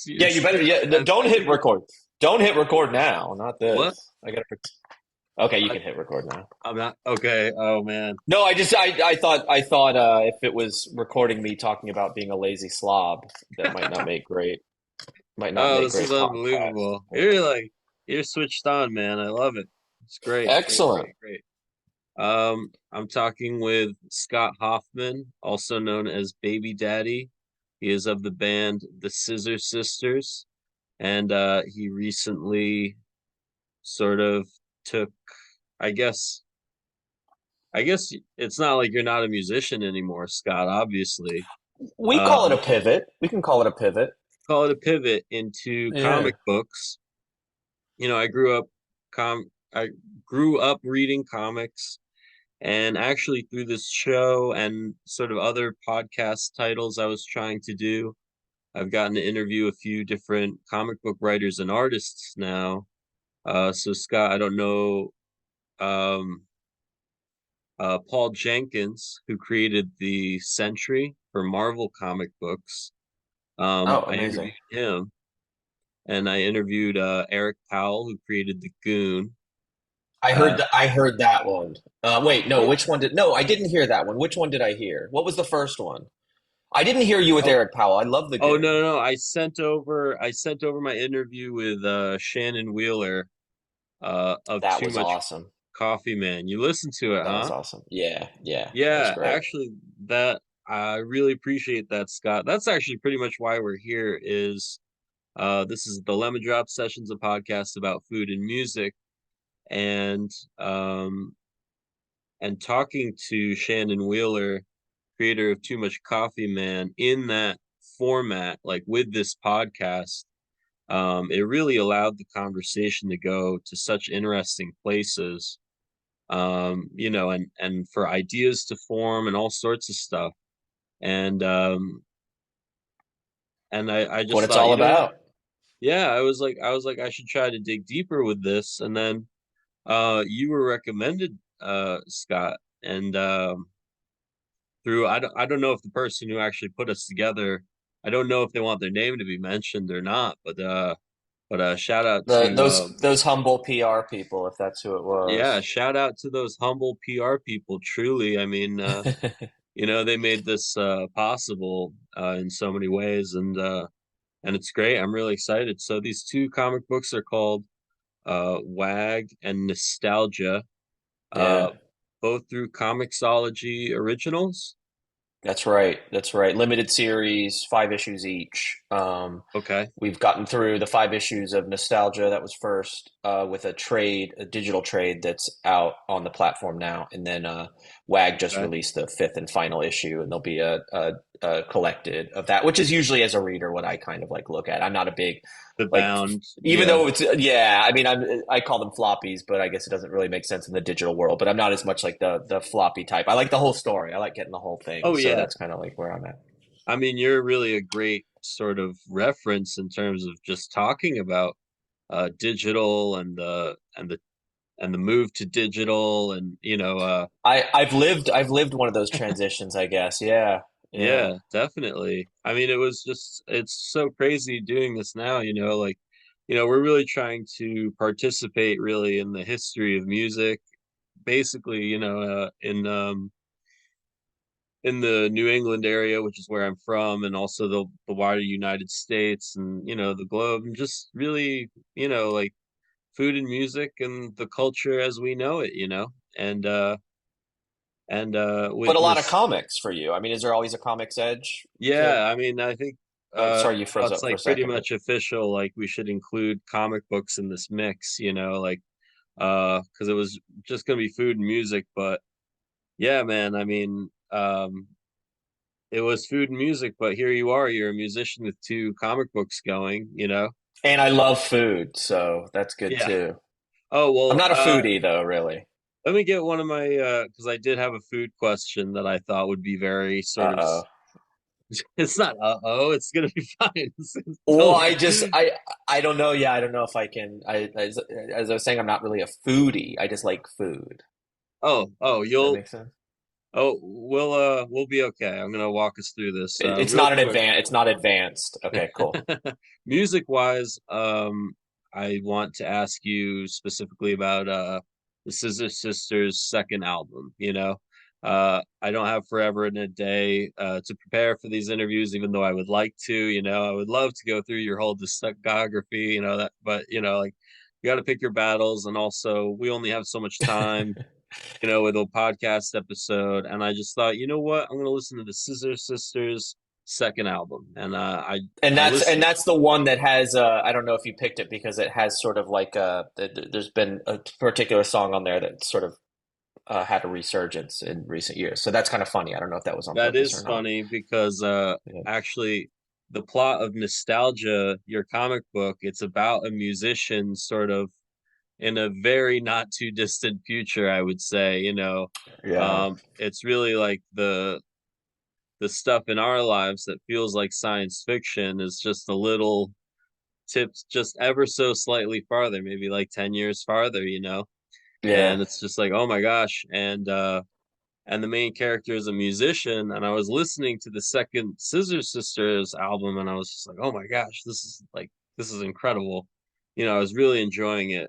Yeah, you better. Yeah, don't hit record. Don't hit record now. Not What? this. I gotta. Okay, you I, can hit record now. I'm not okay. Oh man. No, I thought if it was recording me talking about being a lazy slob, that might not Oh, make this is great podcast. unbelievable. You're switched on, man. I love it. It's great, great, Excellent. great, great. I'm talking with Scott Hoffman, also known as Babydaddy. He is of the band the Scissor Sisters, and he recently sort of took, I guess, I guess it's not like you're not a musician anymore, Scott, obviously. We call it a Um, pivot. We can call it a pivot. call it a pivot into Yeah. comic books. I com I grew up reading comics, and actually through this show and sort of other podcast titles I was trying to do, I've gotten to interview a few different comic book writers and artists now. So Scott, I don't know, um, Paul Jenkins, who created the Sentry for Marvel comic books. Oh, I amazing. interviewed him, and I interviewed Eric Powell, who created the Goon. Uh, I heard that one. Wait, no, which one did? No, I didn't hear that one. Which one did I hear? What was the first one? I didn't hear you with oh, Eric Powell. I love the oh no, Goon. no, no! I sent over my interview with Shannon Wheeler of That Too was Much awesome. Coffee Man. You listened to it, That was huh? awesome. Yeah, yeah, that was Yeah, great. actually, that I really appreciate that, Scott. That's actually pretty much why we're here. Is This is the Lemon Drop Sessions, a podcast about food and music, and um, and talking to Shannon Wheeler, creator of Too Much Coffee Man, in that format, like with this podcast. It really allowed the conversation to go to such interesting places, and for ideas to form and all sorts of stuff. And I What just it's thought, all you know what? about. Yeah, I was like, I should try to dig deeper with this. And then you were recommended, Scott, and I don't know if the person who actually put us together, I don't know if they want their name to be mentioned or not, but shout out to Those humble PR people, if that's who it yeah, was. shout out to those humble PR people. Truly, I mean, they made this possible in so many ways, and it's great. I'm really excited. So these two comic books are called Wag and Nostalgia, uh, Yeah. both through Comixology Originals. That's right. That's right. Limited series, 5 issues each. Okay, We've gotten through the 5 issues of Nostalgia that was first, with a digital trade that's out on the platform now, and then WAG just okay. released the fifth and final issue, and there'll be a collected of that, which is usually as a reader what I kind of like look at. I'm not a big The like, bound, even yeah. though it's, yeah, I mean, I call them floppies, but I guess it doesn't really make sense in the digital world. But I'm not as much like the floppy type. I like the whole story. I like getting the whole thing. Oh So yeah. that's kind of like where I'm at. I mean, you're really a great sort of reference in terms of just talking about digital and the move to digital, and I've lived one of those transitions, I guess. Yeah, yeah. yeah, definitely. I mean, it's so crazy doing this now, like, we're really trying to participate really in the history of music, basically, in the New England area, which is where I'm from, and also the wider United States, and the globe, and just really, like food and music and the culture as we know it, and But with a lot of this. comics for you. I mean, is there always a comics edge to? Yeah, I mean, I think Oh, sorry, you now froze it's up for a like pretty second. much official, like we should include comic books in this mix, like because it was just gonna be food and music, but yeah, man, I mean, it was food and music, but here you are, you're a musician with two comic books going. And I love food, so that's good Yeah. too. Oh, I'm well, not a foodie though, really. let me get one of my because I did have a food question that I thought would be very sort of Uh-oh. it's not uh-oh, it's gonna be fine. Well, Don't worry. I don't know. Yeah, I don't know if I can. As I was saying, I'm not really a foodie. I just like food. Oh, Does that you'll make sense? Oh, we'll be okay. I'm gonna walk us through this It's real not an quick. advan it's not advanced. Okay, cool. Music wise, I want to ask you specifically about the Scissor Sisters' second album. I don't have forever in a day to prepare for these interviews, even though I would like to. I would love to go through your whole discography. That, but like you got to pick your battles, and also we only have so much time. With a podcast episode, and I just thought, you know what, I'm gonna listen to the Scissor Sisters' second album, and And I that's listened. the one that has I don't know if you picked it because it has sort of like there's been a particular song on there that sort of had a resurgence in recent years. So that's kind of funny. I don't know if that was on That purpose or is not. funny because Yeah. actually, the plot of Nostalgia, your comic book, it's about a musician sort of in a very not too distant future, I would say. Yeah. It's really like the stuff in our lives that feels like science fiction is just a little tipped just ever so slightly farther, maybe like 10 years farther. Yeah. And it's just like, oh my gosh. And the main character is a musician, and I was listening to the second Scissor Sisters album, and I was just like, oh my gosh, this is incredible. I was really enjoying it.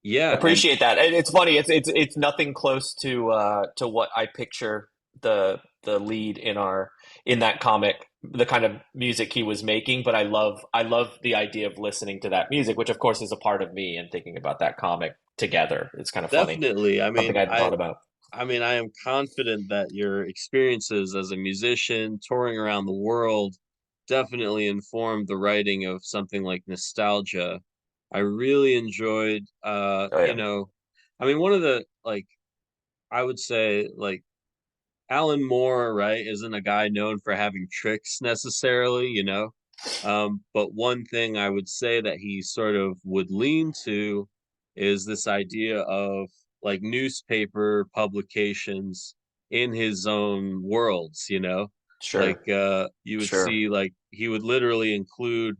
Yeah, and Appreciate that. And it's funny. It's nothing close to what I picture the lead in that comic, the kind of music he was making. But I love the idea of listening to that music, which of course is a part of me and thinking about that comic together. It's kind of funny. definitely, Something I hadn't thought about. I am confident that your experiences as a musician touring around the world definitely informed the writing of something like Nostalgia. I really enjoyed Oh yeah, one of the like I would say like Alan Moore, right, isn't a guy known for having tricks necessarily. But one thing I would say that he sort of would lean to is this idea of like newspaper publications in his own worlds. sure, Like you would sure, see like he would literally include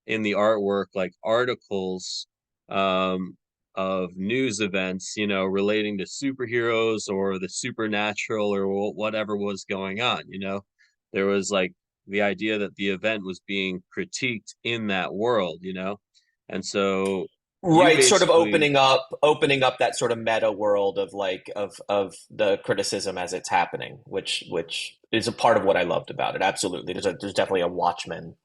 in the artwork like articles um of news events relating to superheroes or the supernatural or whatever was going on. There was like the idea that the event was being critiqued in that world. And so you right. Sort of basically opening up that sort of meta world of like of the criticism as it's happening, which is a part of what I loved about it. Absolutely, there's definitely a Watchmen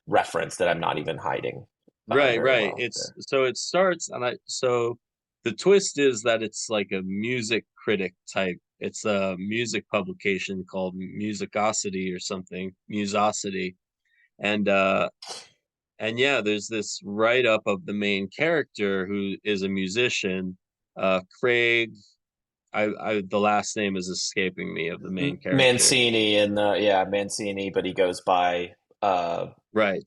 reference that I'm not even hiding very right, well it's there. so it starts and I so the twist is that it's like a music critic type. It's a music publication called Musicosity or something, Musosity. And yeah, there's this write up of the main character who is a musician, Craig. The last name is escaping me of the main character. Mancini and the yeah Mancini, but he goes by Right.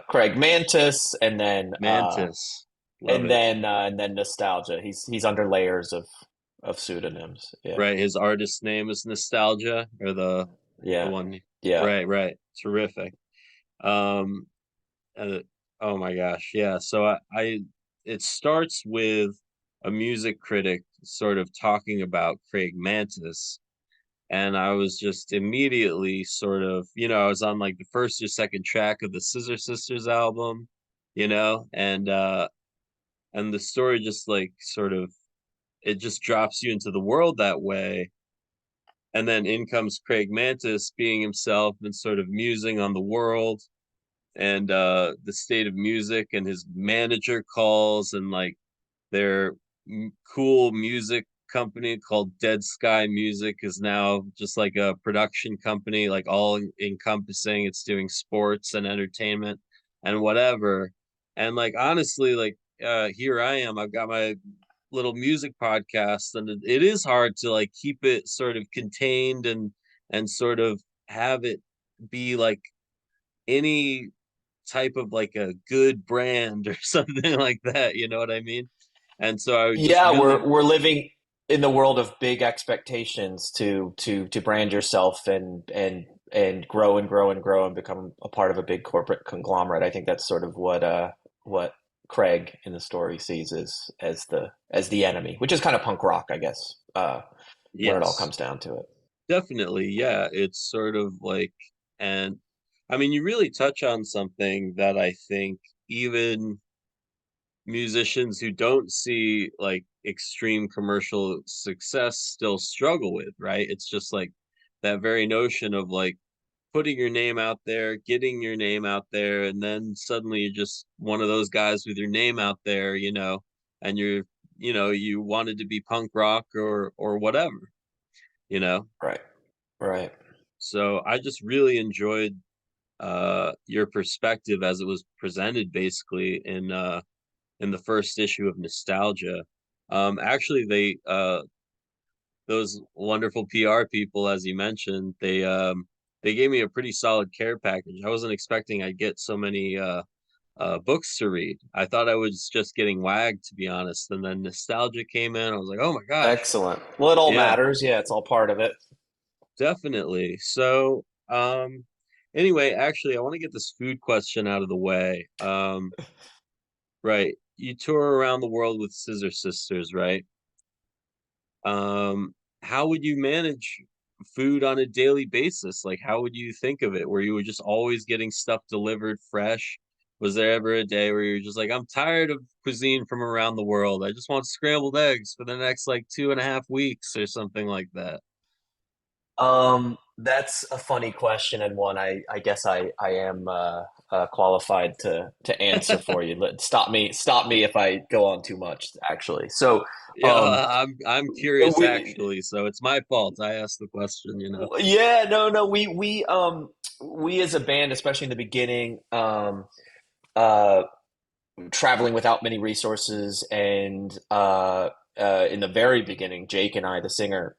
Craig Mantis, Mantis. Love it. and then Nostalgia. He's under layers of pseudonyms. Yeah, Right. His artist name is Nostalgia, or the yeah, one. yeah. Right, right. Terrific. Um uh, oh my gosh. Yeah. So I it starts with a music critic sort of talking about Craig Mantis. And I was just immediately sort of, I was on like the first or second track of the Scissor Sisters album, and the story just like sort of it just drops you into the world that way. And then in comes Craig Mantis being himself and sort of musing on the world and the state of music, and his manager calls, and like their cool music company called Dead Sky Music is now just like a production company, like all encompassing. It's doing sports and entertainment and whatever. And like honestly, like here I am. I've got my little music podcast, and it is hard to like keep it sort of contained and sort of have it be like any type of like a good brand or something like that. You know what I mean? And so I just Yeah, really we're living in the world of big expectations to brand yourself and grow and grow and grow and become a part of a big corporate conglomerate. I think that's sort of what Craig in the story sees as the enemy, which is kind of punk rock, I guess. when it all Yes, comes down to it. definitely. Yeah, it's sort of like, and I mean, you really touch on something that I think even musicians who don't see like extreme commercial success still struggle with, right? It's just like that very notion of like putting your name out there, getting your name out there, and then suddenly you're just one of those guys with your name out there, and you wanted to be punk rock or whatever, you know. Right. Right. So I just really enjoyed your perspective as it was presented basically in the first issue of Nostalgia. Actually, those wonderful PR people, as you mentioned, they gave me a pretty solid care package. I wasn't expecting I'd get so many books to read. I thought I was just getting wagged, to be honest. And then Nostalgia came in. I was like, oh my gosh, Excellent. Well, it all yeah, matters. Yeah, it's all part of it. definitely. So, anyway, actually, I want to get this food question out of the way. Right, you tour around the world with Scissor Sisters, right? Um, how would you manage food on a daily basis? Like, how would you think of it? Were you just always getting stuff delivered fresh? Was there ever a day where you're just like, I'm tired of cuisine from around the world. I just want scrambled eggs for the next like 2.5 weeks or something like that? That's a funny question and one I guess I am qualified to answer for you. Stop me if I go on too much, actually. So, Yeah, um, I'm curious we actually, so it's my fault. I asked the question. yeah, no, we as a band, especially in the beginning, uh, traveling without many resources, and in the very beginning, Jake and I, the singer,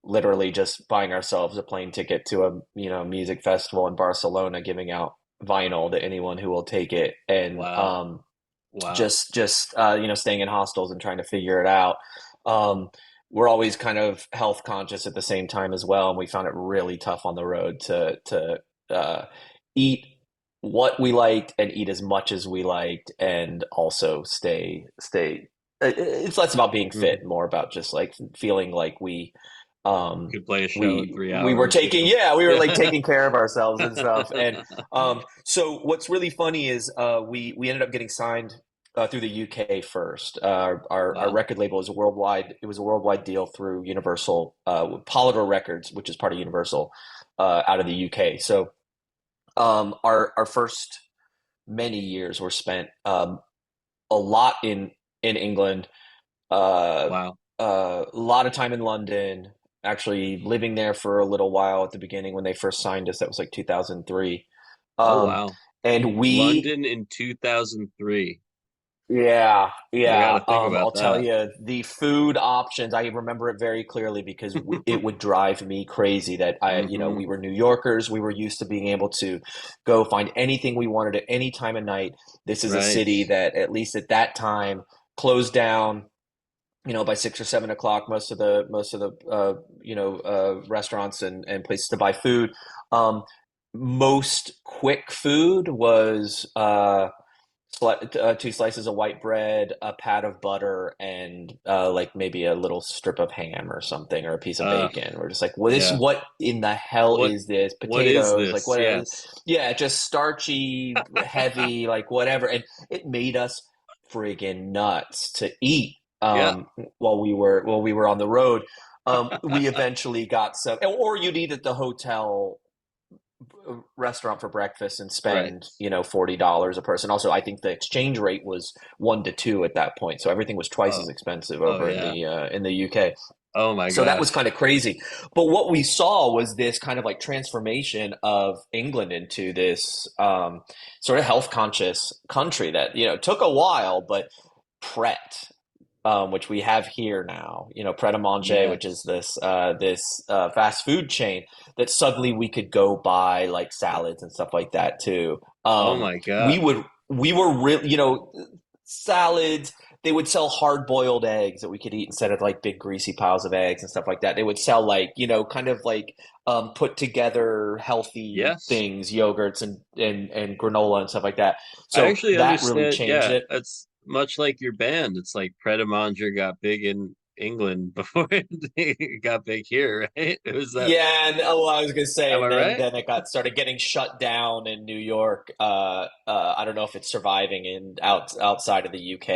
literally just buying ourselves a plane ticket to a music festival in Barcelona, giving out vinyl to anyone who will take it, and Wow. Wow. just staying in hostels and trying to figure it out. Um, we're always kind of health conscious at the same time as well, and we found it really tough on the road to eat what we liked and eat as much as we liked, and also stay. It's less about being fit, Mhm. more about just like feeling like um Could play a show in we three we were hours, taking we were like taking care of ourselves and stuff. And Yeah. so what's really funny is we ended up getting signed through the UK first. Our Wow. record label is a worldwide. It was a worldwide deal through Universal, Polydor Records, which is part of Universal, out of the UK. So our first many years were spent a lot in England, uh, Wow. a lot of time in London. Actually, living there for a little while at the beginning when they first signed us. That was like 2003. Oh, Um, wow. and we London in 2003. Yeah, I got yeah. to think about I'll tell that. you the food options. I remember it very clearly because it would drive me crazy that Hmm. we were New Yorkers. We were used to being able to go find anything we wanted at any time of night. This is a Right. city that, at least at that time, closed down. By 6 or 7 o'clock, most of the restaurants and places to buy food. Most quick food was two slices of white bread, a pat of butter, and like maybe a little strip of ham or something, or a piece of Uh, bacon. We're just like, well, yeah. what in the hell What is this? what is Potatoes, like this? what? Yes. Yeah, just starchy, heavy, like whatever, and it made us friggin' nuts to eat. Yeah. While we were on the road, we eventually got some, or you'd eat at the hotel restaurant for breakfast and Right. spend $40 a person. Also, I think the exchange rate was 1 to 2 at that point, so everything was twice as Oh, expensive oh over yeah. in the UK. Oh my So that was kind gosh. of crazy. But what we saw was this kind of like transformation of England into this sort of health conscious country that took a while, but Pret, which we have here now. Pret a Manger, which is Yes. this fast food chain that suddenly we could go buy like salads and stuff like that too. Oh my We gosh. would we were really salads. They would sell hard boiled eggs that we could eat instead of like big greasy piles of eggs and stuff like that. They would sell like kind of like put together healthy Yes. things, yogurts and granola and stuff like that. I So actually that really understand. changed Yeah, it. that's much like your band. It's like Pret a Manger got big England before it got big here, right? It was that. Yeah, and oh, I was gonna say, Am I and then right? then it got started getting shut down in New York. I don't know if it's surviving in outside of the UK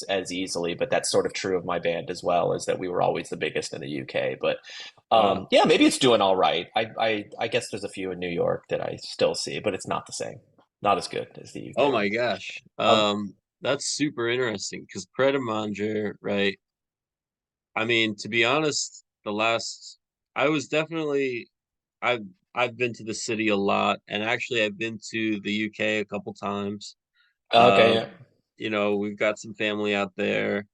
as easily, but that's sort of true of my band as well. Is that we were always the biggest in the UK, but Wow. yeah, maybe it's doing all right. I guess there's a few in New York that I still see, but it's not the same, not as good as the Oh UK my one. gosh. Um, That's super interesting because Pret a Manger, right? I mean, to be honest, the last I was definitely I've I've been to the city a lot, and actually I've been to the UK a couple times. okay, Um, yeah. we've got some family out there.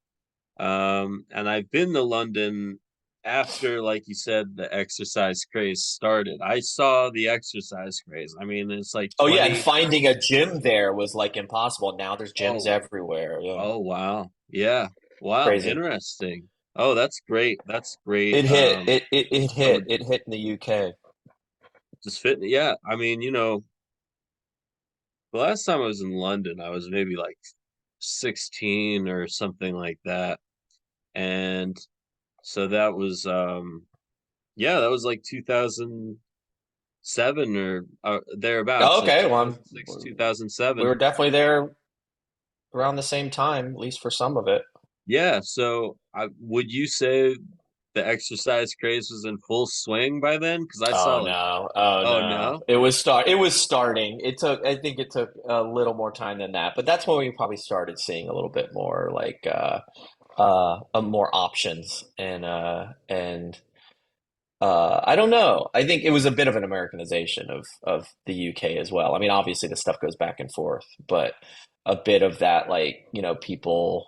And I've been to London after, like you said, the exercise craze started. I saw the exercise craze. I mean, it's like Oh yeah, and 20. finding a gym there was like impossible. Now there's gyms Oh, everywhere. Yeah, oh wow. Yeah. Wow, crazy. interesting. Oh, that's great. That's great. It hit. It From a hit. It hit in the UK. just fit. Yeah. I mean, the last time I was in London, I was maybe like 16 or something like that. And so that was yeah, that was like 2007 or thereabouts, Oh, like okay, well, 2006, we 2007. were definitely there around the same time, at least for some of it. Yeah, so would you say the exercise craze was in full swing by then? Because I saw Oh like, no! Oh oh no! no, It was start. It was starting. It took. I think it took a little more time than that, but that's when we probably started seeing a little bit more like more options and I don't know. I think it was a bit of an Americanization of the UK as well. I mean, obviously the stuff goes back and forth, but a bit of that, like, people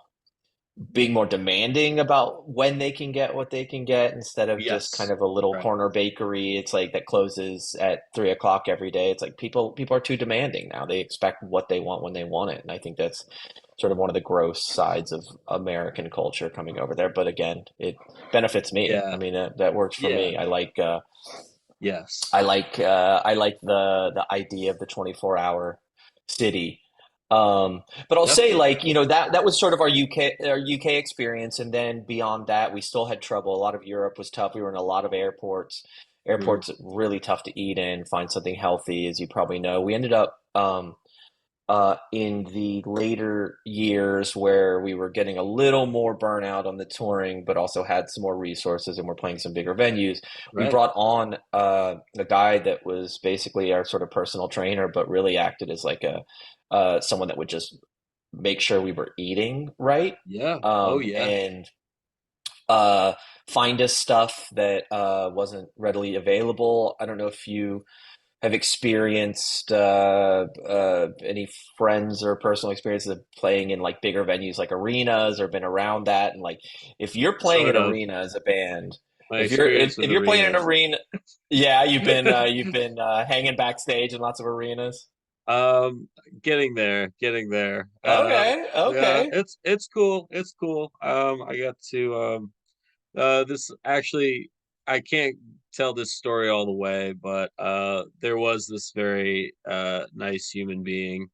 being more demanding about when they can get what they can get instead of just kind yes, of a little right, corner bakery. It's like that closes at 3 o'clock every day. It's like people are too demanding now. They expect what they want when they want it, and I think that's sort of one of the gross sides of American culture coming over there. But again, it benefits me. I yeah, mean, that works for yeah, me. yes, I like the idea of the 24-hour city. But I'll say, definitely, like, that was sort of our UK experience, and then beyond that, we still had trouble. A lot of Europe was tough. We were in a lot of airports. mm, Airports really tough to eat in, find something healthy, as you probably know. We ended up in the later years where we were getting a little more burnout on the touring, but also had some more resources and we're playing some bigger venues. We right, brought on a guy that was basically our sort of personal trainer, but really acted as like a someone that would just make sure we were eating right, yeah, oh um, yeah, and uh, find us stuff that wasn't readily available. I don't know if you have experienced any friends or personal experiences of playing in like bigger venues like arenas or been around that, and like if you're playing sort an of. arena as a band, My if you're experience with if you're playing an arenas. arena, yeah, you've been hanging backstage in lots of arenas. Um, getting there. Okay, Yeah, okay. it's cool. It's cool. I got to this actually I can't tell this story all the way, but there was this very nice human being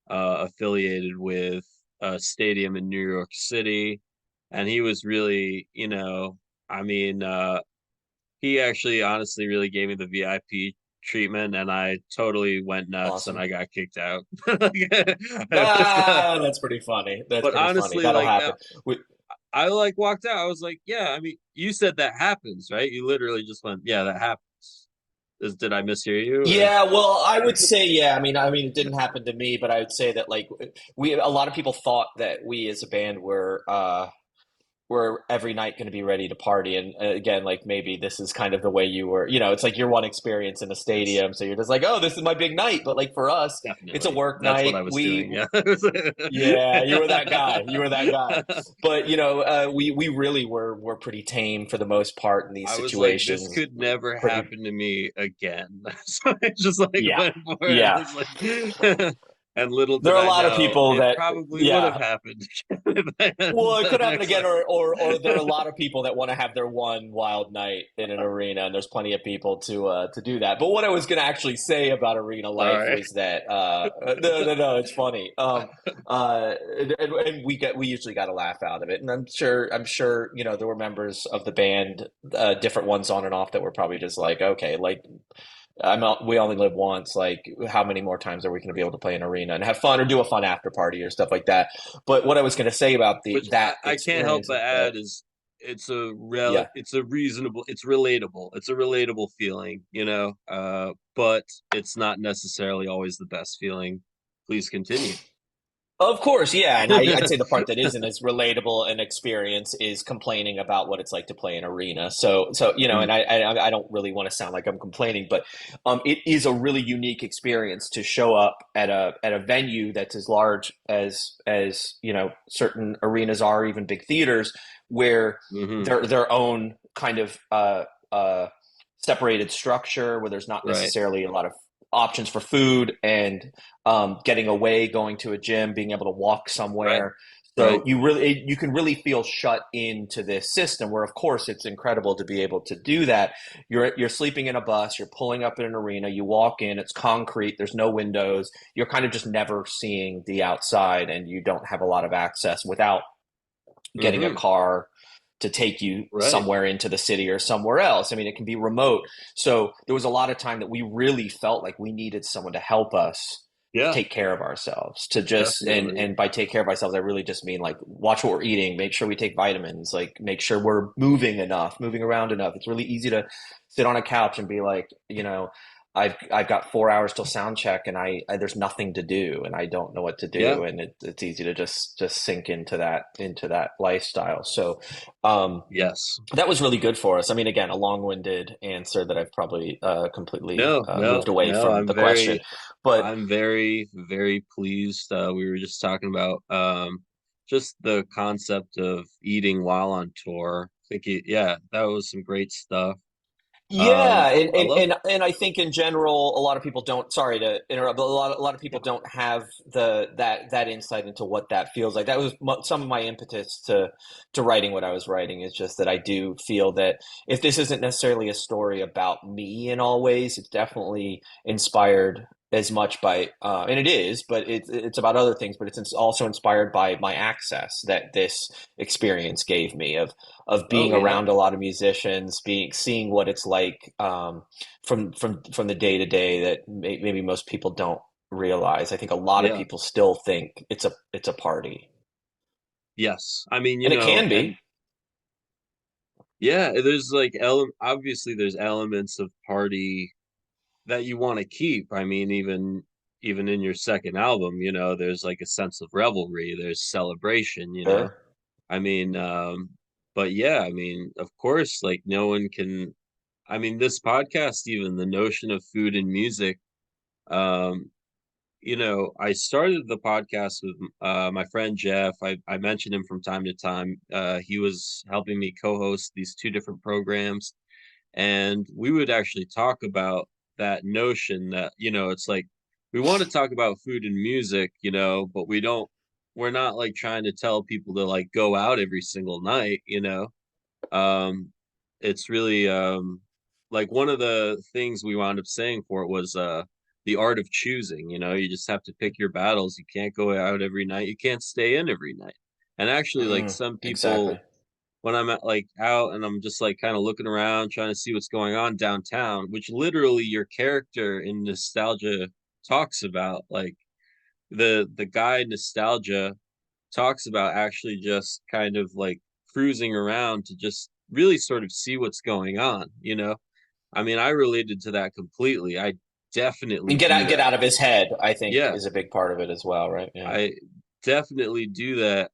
affiliated with a stadium in New York City, and he was really, I mean, he actually honestly really gave me the VIP treatment, and I totally went nuts and Awesome. I got kicked out. Ah, that's pretty funny. That's But pretty funny. honestly, That'll like now happen. We, I like walked out. I was like, yeah, I mean, you said that happens, right? You literally just went, yeah, that happens. Did I mishear you or Yeah, well, I would say, yeah. I mean, it didn't happen to me, but I would say that like a lot of people thought that we as a band were every night going to be ready to party, and again, like maybe this is kind of the way you were. It's like your one experience in a yes, stadium, so you're just like, oh, this is my big night. But like for us, it's a definitely. work That's what night. I was doing. We Yeah. Yeah, you were that guy. You were that guy. But we really were pretpretty tame for the most part in these I was like, this situations. could never Pretty, happen to me again. So I just like yeah, went for it. yeah. It's like, and little There did are a I lot of know people it that, probably would have yeah, happened. Well, it the could happen next again, one. or there are a lot of people that want to have their one wild night in an arena, and there's plenty of people to do that. But what I was going to actually say about arena life Sorry. was that no, it's funny. And we usually got a laugh out of it, and I'm sure there were members of the band, different ones on and off, that were probably just like, okay, like we only live once. Like, how many more times are we going to be able to play an arena and have fun or do a fun after party or stuff like that? But what I was going to say about the Which that I can't help experience but is that, add is yeah, it's a reasonable, it's relatable. It's a relatable feeling, but it's not necessarily always the best feeling. Please continue. of course, yeah, and I'd say the part that isn't as relatable an experience is complaining about what it's like to play an arena. So Mm, and I don't really want to sound like I'm complaining, but it is a really unique experience to show up at a venue that's as large as certain arenas are, even big theaters, where hmm their own kind of separated structure, where there's not Right, necessarily a lot of options for food, and getting away, going to a gym, being able to walk right, somewhere. right. So you can really feel shut into this system, where of course it's incredible to be able to do that. You're sleeping in a bus, you're pulling up in an arena, you walk in, it's concrete, there's no windows, you're kind of just never seeing the outside, and you don't have a lot of access without getting a hmm car to take you Right. somewhere into the city or somewhere else. I mean, it can be remote. So there was a lot of time that we really felt like we needed someone to help us Yeah, take care of ourselves, to just, definitely. and by take care of ourselves, I really just mean like watch what we're eating, make sure we take vitamins, like make sure we're moving around enough. It's really easy to sit on a couch and be like, I've got 4 hours till sound check, and there's nothing to do, and I don't know what to Yeah. do, and it's easy to just sink into that lifestyle. So um, Yes. that was really good for us. I mean, again, a long-winded answer that I've probably completely No, moved no, away no. from the question, but I'm very, very pleased. We were just talking about just the concept of eating while on tour. Yeah, that was some great stuff. yeah, and, I and love. and and I think in general, a lot of people don't. Sorry to interrupt, but a lot of people don't have that insight into what that feels like. That was some of my impetus to writing what I was writing. Is just that I do feel that if this isn't necessarily a story about me in all ways, it's definitely inspired as much by, and it is, but it's about other things. But it's also inspired by my access that this experience gave me of Oh being yeah, around a lot of musicians, seeing what it's like, from the day to day, that maybe most people don't realize. I think a lot of yeah, people still think it's a party, yes. I mean, and it can and be. yeah, there's like obviously there's elements of party that you want to keep. I mean, even in your second album, there's like a sense of revelry, there's celebration. Sure. I mean, but yeah, I mean, of course, like no one can. I mean, this podcast, even the notion of food and music. Um, I started the podcast with my friend Jeff. I mentioned him from time to time. He was helping me co-host these two different programs, and we would actually talk about that notion that it's like we want to talk about food and music, but we're not like trying to tell people to like go out every single night. um it's really like one of the things we wound up saying for it was the art of choosing. You just have to pick your battles. You can't go out every night, you can't stay in every night. And actually, like some Exactly. people, when I'm at like out and I'm just like kind of looking around trying to see what's going on downtown, which literally your character in Nostalgia talks about, like the guy Nostalgia talks about actually just kind of like cruising around to just really sort of see what's going on. I mean, I related to that completely. I definitely And get do out get that. out of his head, I think, Yeah, is a big part of it as well, right? Yeah. I definitely do that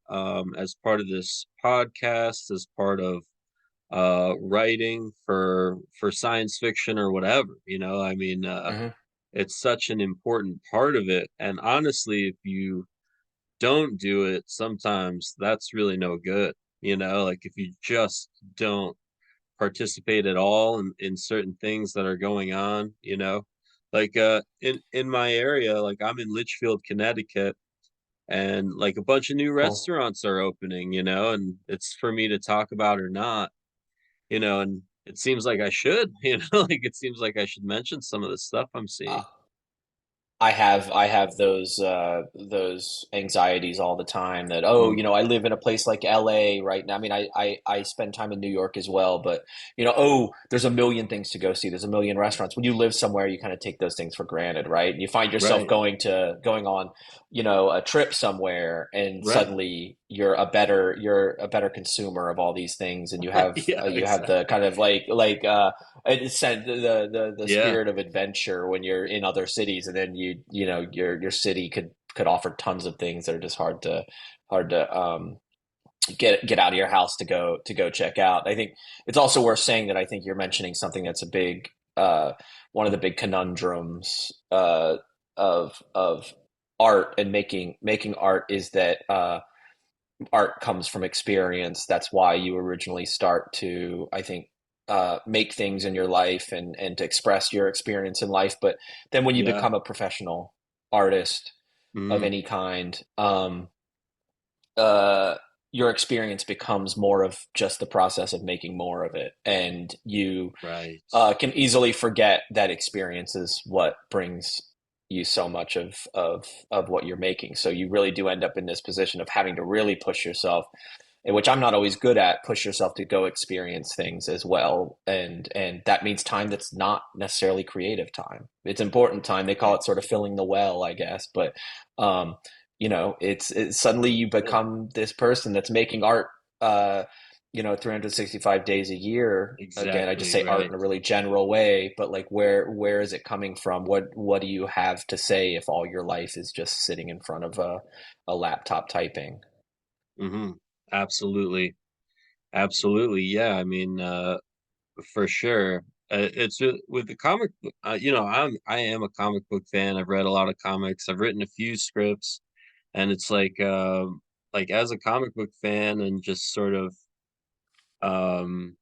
as part of this podcast, as part of writing for science fiction or whatever. I mean, Hmm. it's such an important part of it. And honestly, if you don't do it, sometimes that's really no good. Like if you just don't participate at all in certain things that are going on. Like in my area, like I'm in Litchfield, Connecticut, and like a bunch of new Cool. restaurants are opening, and it's for me to talk about or not, and it seems like I should, like it seems like I should mention some of the stuff I'm Uh, seeing. I have those anxieties all the time that, oh, Mm, I live in a place like LA right now. I mean, I spend time in New York as well, but oh, there's a million things to go see. There's a million restaurants. When you live somewhere, you kind of take those things for granted, right? And you find yourself right, going on, a trip somewhere, and right. suddenly you're a better consumer of all these things, and you have Yeah, you have the exactly. kind of it's the Yeah, spirit of adventure when you're in other cities, and then your city could offer tons of things that are just hard to get out of your house to go check out. I think it's also worth saying that I think you're mentioning something that's a big one of the big conundrums of art and making art is that art comes from experience. That's why you originally start to, I think, make things in your life and to express your experience in life. But then when you yeah. become a professional artist of Mm, any kind, uh, your experience becomes more of just the process of making more of it, and you right. can easily forget that experience is what brings you so much of what you're making. So you really do end up in this position of having to really push yourself, which I'm not always good at, push yourself to go experience things as well. And that means time that's not necessarily creative time. It's important time. They call Right. it sort of filling the well, I guess. But um, it's suddenly you Yeah, become this person that's making art 365 days a year. Again, I just exactly, say art right. in a really general way, but like where is it coming from? What do you have to say if all your life is just sitting in front of a laptop typing? Hmm. Absolutely. Absolutely. Yeah. I mean, for sure. With the comic book, I am a comic book fan. I've read a lot of comics. I've written a few scripts, and it's like as a comic book fan and just sort of um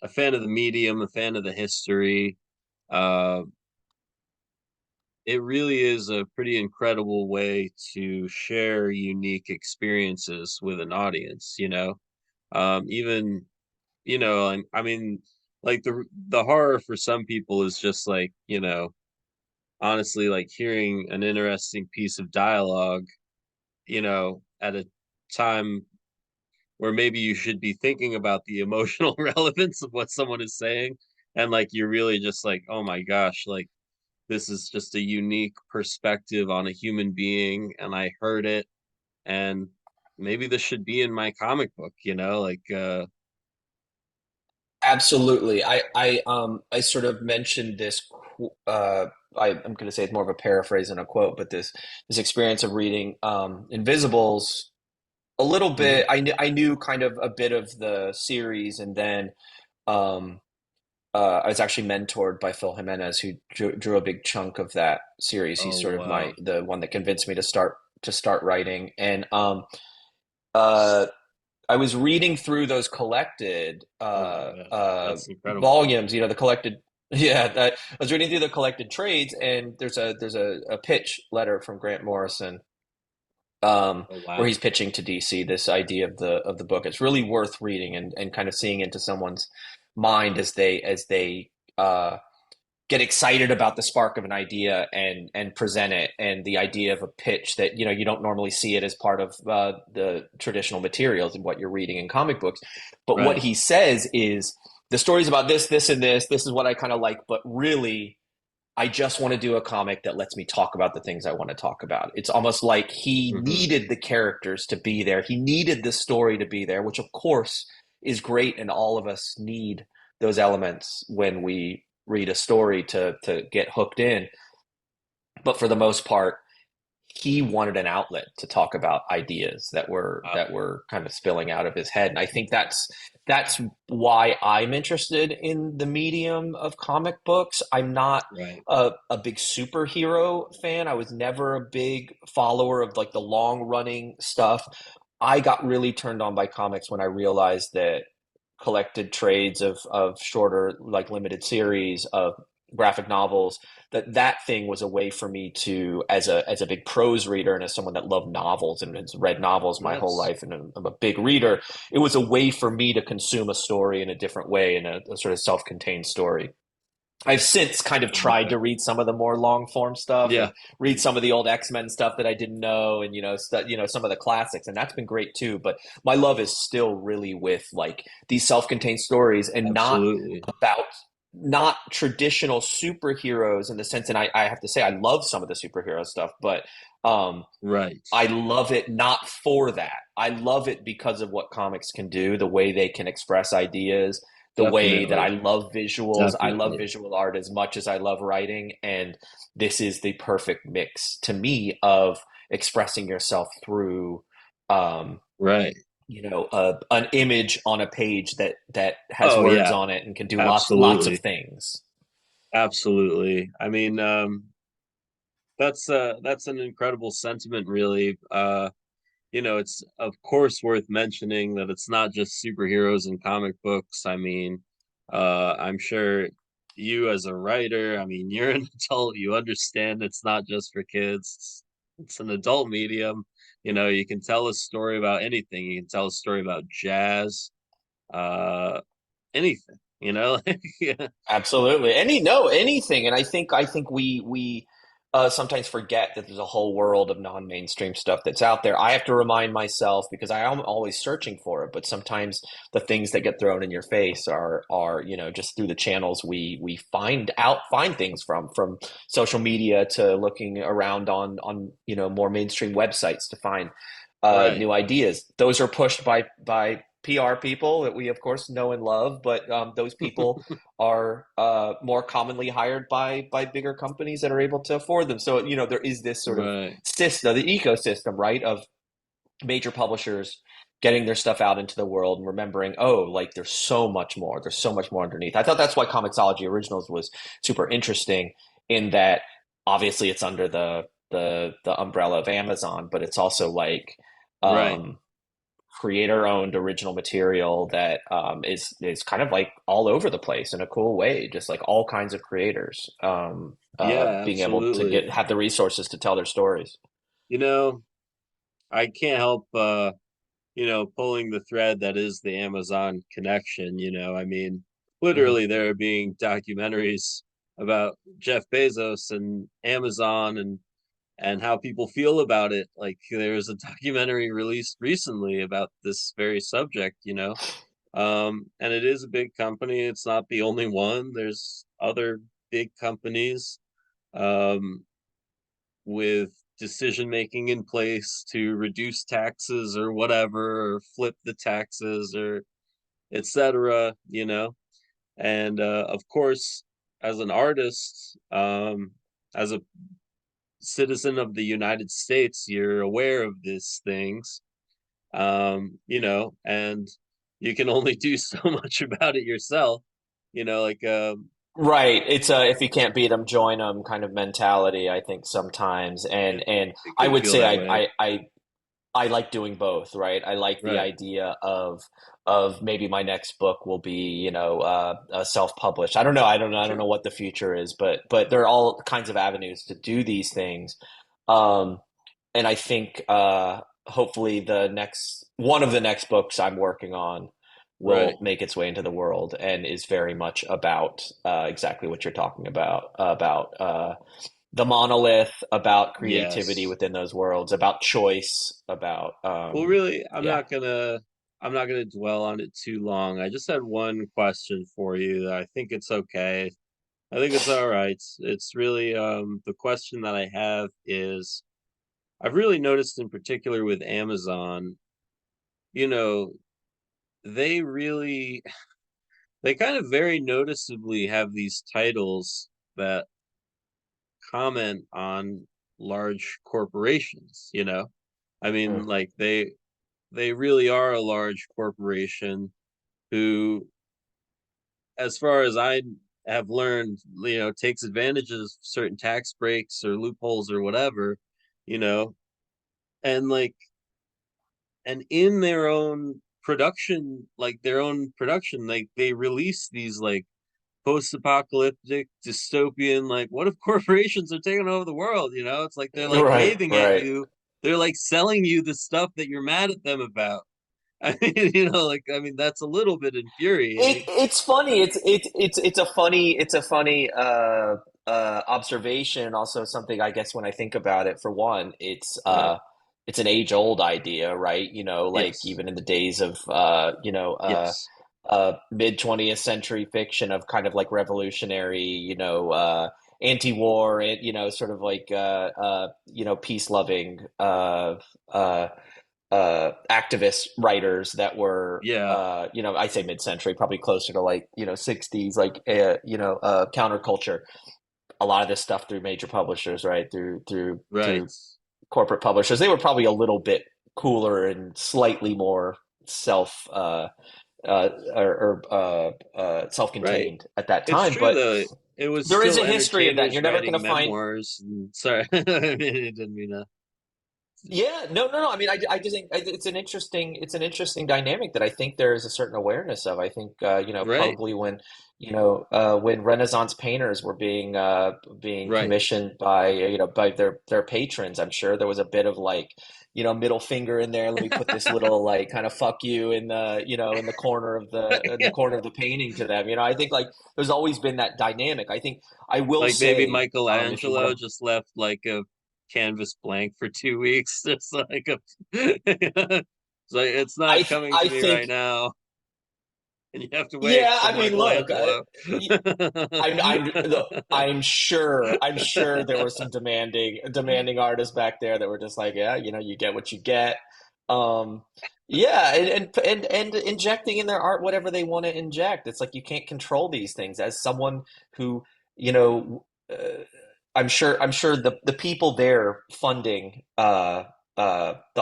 a fan of the medium, a fan of the history. Uh, it really is a pretty incredible way to share unique experiences with an audience, even I mean, like the horror for some people is just like, honestly, like hearing an interesting piece of dialogue, at a time where maybe you should be thinking about the emotional relevance of what someone is saying, and like you're really just like, oh my gosh, like this is just a unique perspective on a human being, and I heard it, and maybe this should be in my comic book, Absolutely. I sort of mentioned this. I'm going to say it's more of a paraphrase than a quote, but this experience of reading Invisibles a little bit. Mhm. I knew kind of a bit of the series, and then um, I was actually mentored by Phil Jimenez, who drew a big chunk of that series. He's Oh sort of wow. the one that convinced me to start writing, and uh, I was reading through those collected Oh my gosh, that's incredible. volumes, the collected. Yeah, I was reading through the collected trades, and there's a pitch letter from Grant Morrison, Oh where wow. he's pitching to DC this idea of the book. It's really worth reading and kind of seeing into someone's mind as they get excited about the spark of an idea and present it, and the idea of a pitch that you don't normally see it as part of the traditional materials and what you're reading in comic books. But what Right. he says is the story's about this and this is what I kind of like, but really I just want to do a comic that lets me talk about the things I want to talk about. It's almost like he Hmm. needed the characters to be there. He needed the story to be there, which of course is great, and all of us need those elements when we read a story to get hooked in. But for the most part, he wanted an outlet to talk about ideas that were Wow. that were kind of spilling out of his head, and I think that's why I'm interested in the medium of comic books. I'm not Right. a big superhero fan. I was never a big follower of like the long running stuff. I got really turned on by comics when I realized that collected trades of shorter, like limited series of graphic novels that thing was a way for me to, as a big prose reader and as someone that loved novels and has read novels my whole That's life, and I'm a big reader, it was a way for me to consume a story in a different way, in a sort of self-contained story. I've since kind of tried okay. to read some of the more long form stuff Yeah, and read some of the old X-Men stuff that I didn't know, and some of the classics, and that's been great too. But my love is still really with like these self-contained stories, and absolutely. about not traditional superheroes in the sense. And I have to say I love some of the superhero stuff, but um, Right. I love it not for that. I love it because of what comics can do, the way they can express ideas, the way that I Definitely. love visuals. I love Definitely. visual art as much as I love writing. And this is the perfect mix to me of expressing yourself through, um, Right. an image on a page that has Oh words yeah, on it and can do lots of absolutely. things. Absolutely. I mean, that's an incredible sentiment, really. It's of course worth mentioning that it's not just superheroes and comic books. I mean, I'm sure you as a writer, I mean, you're an adult, you understand it's not just for kids. It's an adult medium. You can tell a story about anything. You can tell a story about jazz, uh, anything, Yeah. Absolutely. Anything. And I think we sometimes forget that there's a whole world of non-mainstream stuff that's out there. I have to remind myself because I am always searching for it, but sometimes the things that get thrown in your face are, just through the channels we find things from social media to looking around on more mainstream websites to find Right. new ideas. Those are pushed by PR people that we of course know and love, but those people are more commonly hired by bigger companies that are able to afford them. So there is this sort of Right. system, the ecosystem, right, of major publishers getting their stuff out into the world and remembering, oh, like there's so much more. There's so much more underneath. I thought that's why Comixology Originals was super interesting in that obviously it's under the umbrella of Amazon, but it's also like Right. um, creator owned original material that is kind of like all over the place in a cool way, just like all kinds of creators Yeah, being able to absolutely. have the resources to tell their stories. You know, I can't help pulling the thread that is the Amazon connection, I mean, Mhm. literally there are being documentaries about Jeff Bezos and Amazon and how people feel about it. Like there was a documentary released recently about this very subject, and it is a big company. It's not the only one. There's other big companies um, with decision making in place to reduce taxes or whatever, or flip the taxes or etc. And of course, as an artist, as a citizen of the United States, you're aware of these things, and you can only do so much about it yourself. Like Right. It's a if you can't beat them, join them kind of mentality, I think sometimes. And it I can would feel say that way, I like doing both, right? I like the right? idea of maybe my next book will be, self-published. I don't know Sure, what the future is, but there are all kinds of avenues to do these things. Um, and I think hopefully the next one of the next books I'm working on right. will make its way into the world and is very much about exactly what you're talking about the monolith, about creativity Yes. within those worlds, about choice, about Well, really, yeah. I'm not gonna dwell on it too long. I just had one question for you that I think it's okay. I think it's all right. It's really the question that I have is I've really noticed in particular with Amazon, you know, they really they kind of very noticeably have these titles that comment on large corporations. I mean, Mm. like they really are a large corporation who, as far as I have learned, takes advantage of certain tax breaks or loopholes or whatever, you know, and like, and in their own production, like they release these like post-apocalyptic dystopian, like what if corporations are taking over the world? It's like they're like Right, waving at right. you. They're like selling you the stuff that you're mad at them about. I mean, like, I mean, that's a little bit infuriating. It's funny. It's a funny observation. Also, something I guess when I think about it, for one, Right. it's an age old idea, right? Like Yes. even in the days of Yes. mid 20th century fiction of kind of like revolutionary, anti-war, and sort of like peace loving activist writers that were Yeah. I say mid-century, probably closer to like 60s, like counterculture. A lot of this stuff through major publishers, right? Through Right. corporate publishers. They were probably a little bit cooler and slightly more self Right. self-contained at that It's time, true but though. It was there is still a history of that. entertainers You're never going to writing find. memoirs. Sorry, I didn't mean to. Yeah, no, no, no. I mean, I just think it's an interesting dynamic that I think there is a certain awareness of. I think, Right. probably when Renaissance painters were being Right. commissioned by, by their patrons, I'm sure there was a bit of like, middle finger in there. Let me put this little like kind of fuck you in the, in the corner of Yeah. the painting to them. I think like there's always been that dynamic. I think I will Like maybe say, if you want Michelangelo to. just left like a canvas blank for 2 weeks. Just like a, it's like it's not coming to I me right think. now, and you have to wait Yeah, for I mean, look, Michelangelo. look, I'm sure there were some demanding artists back there that were just like, yeah, you get what you get. Um, yeah, and injecting in their art whatever they want to inject. It's like you can't control these things. As someone who, you know, I'm sure the people there funding the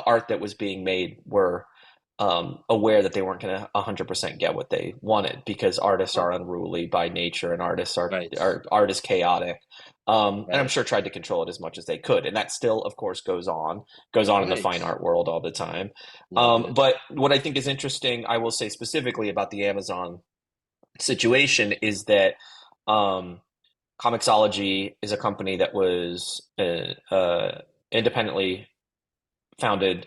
art that was being made were aware that they weren't going to 100% get what they wanted, because artists Oh, are unruly by nature, and artists right. are art is chaotic. And I'm Right. sure tried to control it as much as they could, and that still, of course, goes on in the Right. fine art world all the time. Love it. But what I think is interesting, I will say specifically about the Amazon situation, is that um, Comixology is a company that was independently founded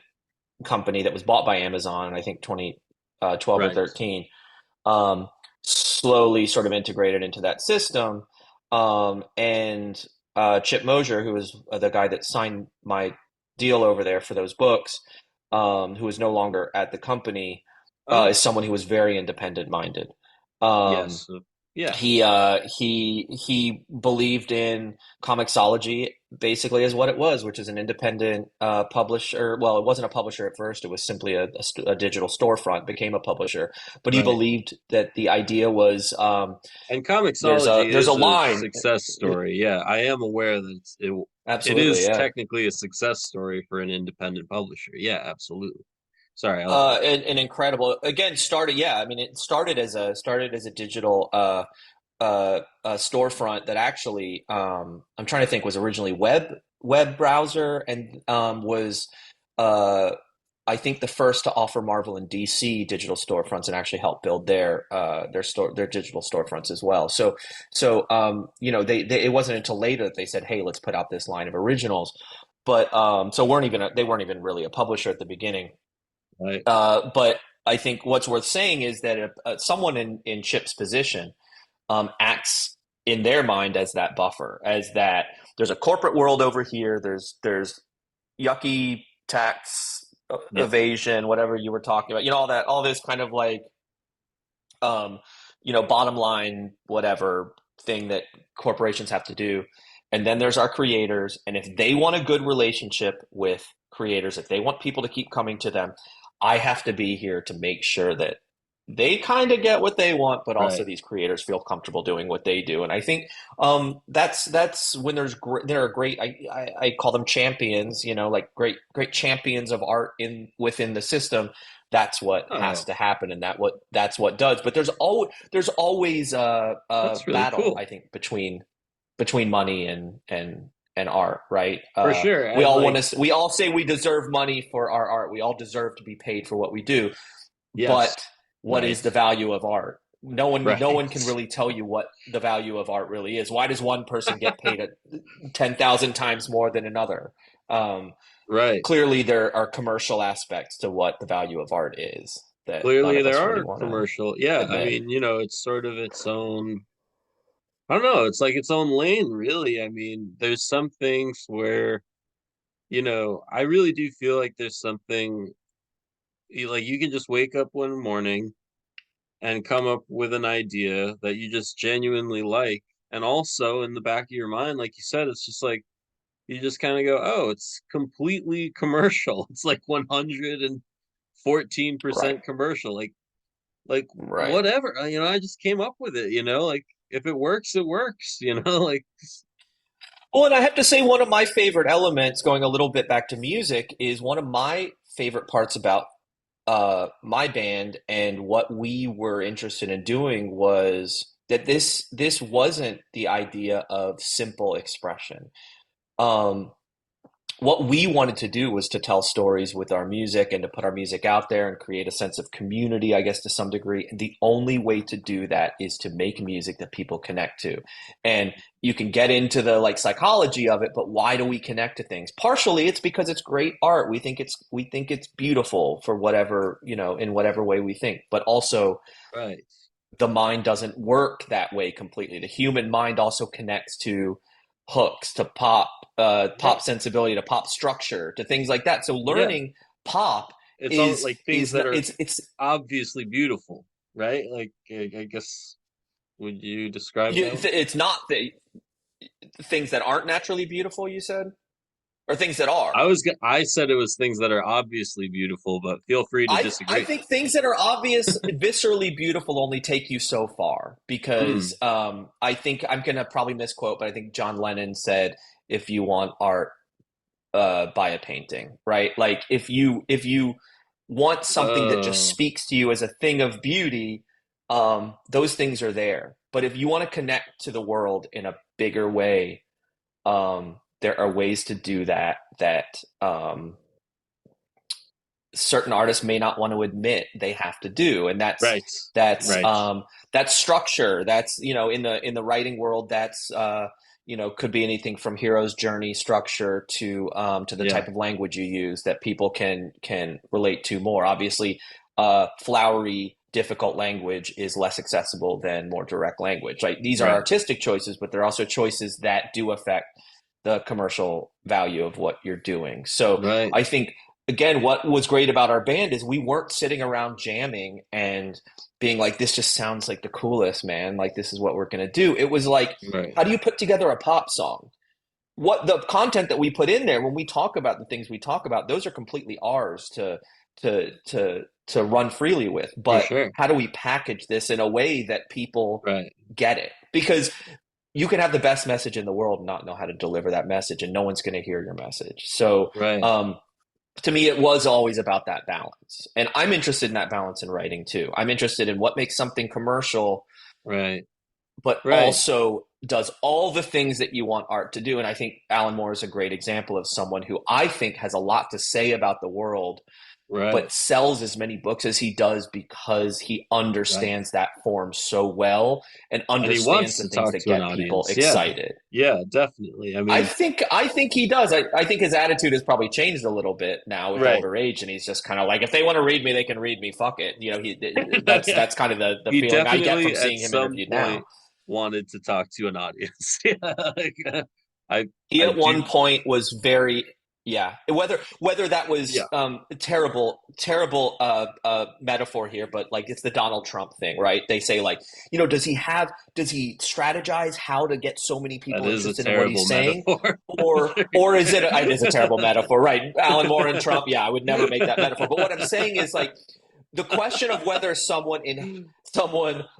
company that was bought by Amazon, I think 2012 or Right. 13, slowly sort of integrated into that system. And Chip Mosier, who was the guy that signed my deal over there for those books, who is no longer at the company, Oh, is someone who was very independent minded. Um, yes. Yeah. he believed in Comixology basically as what it was, which is an independent publisher. Well, it wasn't a publisher at first; it was simply a digital storefront. Became a publisher, but he Right. believed that the idea was, And Comixology there's a is a line. success story. Yeah, I am aware that it Absolutely, is yeah. technically a success story for an independent publisher. Yeah, absolutely. Sorry. An incredible, again, started. Yeah, I mean, it started as a digital storefront that actually, I'm trying to think, was originally web browser, and was uh, I think the first to offer Marvel and DC digital storefronts, and actually help build their digital storefronts as well. They it wasn't until later that they said, hey, let's put out this line of originals. But they weren't even really a publisher at the beginning. Right. But I think what's worth saying is that someone in Chip's position acts in their mind as that buffer, as that there's a corporate world over here. There's yucky tax Yep. evasion, whatever you were talking about. All this kind of like, um, bottom line, whatever thing that corporations have to do. And then there's our creators, and if they want a good relationship with creators, if they want people to keep coming to them, I have to be here to make sure that they kind of get what they want, but also Right. these creators feel comfortable doing what they do. And I think that's when there are great, I call them champions, like great champions of art in within the system. That's what Oh yeah, has to happen, and that's what does. But there's always a that's really battle, cool I think, between money and art, right? for sure. And like, We all say we deserve money for our art. We all deserve to be paid for what we do. yes, But what right. is the value of art? no one can Right. really tell you what the value of art really is. Why does one person get paid 10,000 times more than another? Um, Right. Clearly, there are commercial aspects to what the value of art is that none Clearly of there us really are want to commercial. Yeah, I admit. mean, it's sort of its own, I don't know, it's like its own lane, really. I mean, there's some things where, I really do feel like there's something like you can just wake up one morning and come up with an idea that you just genuinely like. And also in the back of your mind, like you said, it's just like you just kind of go, oh, it's completely commercial. It's like 114% Right, commercial. Like right. whatever. I just came up with it, like if it works, it works, like Well, and I have to say, one of my favorite elements, going a little bit back to music, is one of my favorite parts about my band and what we were interested in doing was that this wasn't the idea of simple expression. Um, what we wanted to do was to tell stories with our music and to put our music out there and create a sense of community, I guess, to some degree. And the only way to do that is to make music that people connect to. And you can get into the like psychology of it, but why do we connect to things? Partially it's because it's great art. We think it's beautiful for whatever, in whatever way we think. But also right. the mind doesn't work that way completely. The human mind also connects to hooks, to Yeah. pop sensibility, to pop structure, to things like that. So Yeah. learning pop It's all is like things is that not, are it's obviously beautiful, right? Like I guess would you describe that way? it's not the things that aren't naturally beautiful. You said, or things that are. I said it was things that are obviously beautiful, but feel free to I disagree. think things that are obvious, viscerally beautiful, only take you so far because Mm. I think I'm gonna probably misquote, but I think John Lennon said, "If you want art, buy a painting," right? Like if you want something that just Oh, speaks to you as a thing of beauty, those things are there. But if you want to connect to the world in a bigger way, there are ways to do that certain artists may not want to admit they have to do, and that's right. that's Right. um that's structure. That's in the writing world, that's could be anything from hero's journey structure to the Yeah. type of language you use that people can relate to more. Obviously, flowery difficult language is less accessible than more direct language. Right, these are Right. artistic choices, but they're also choices that do affect the commercial value of what you're doing. So Right. I think, again, what was great about our band is we weren't sitting around jamming and being like, this just sounds like the coolest, man. Like, this is what we're going to do. It was like, Right. how do you put together a pop song? What the content that we put in there when we talk about the things we talk about, those are completely ours to run freely with. For But sure. how do we package this in a way that people Right. get it? Because you can have the best message in the world and not know how to deliver that message, and no one's going to hear your message. So, Right. to me, it was always about that balance. And I'm interested in that balance in writing too. I'm interested in what makes something commercial, Right. but Right. also does all the things that you want art to do. And I think Alan Moore is a great example of someone who I think has a lot to say about the world, Right. but sells as many books as he does because he Right. understands that form so well and And he understands wants the to things talk that to an get people audience. Yeah. excited. Yeah, definitely. I I mean, think I think he does. I think his attitude has probably changed a little bit now with right. older age, and he's just kind of like, if they want to read me, they can read me. Fuck it, that's Yeah. that's kind of the He feeling I get from definitely at seeing him some interviewed now. point wanted to talk to an audience. Yeah. I He I at one do. point was very, yeah. Whether that was Yeah, terrible metaphor here, but like it's the Donald Trump thing, right? They say like, does he strategize how to get so many that people is a interested in what he's terrible saying, metaphor. or it is a terrible metaphor, right? Alan Moore and Trump, yeah, I would never make that metaphor. But what I'm saying is like the question of whether someone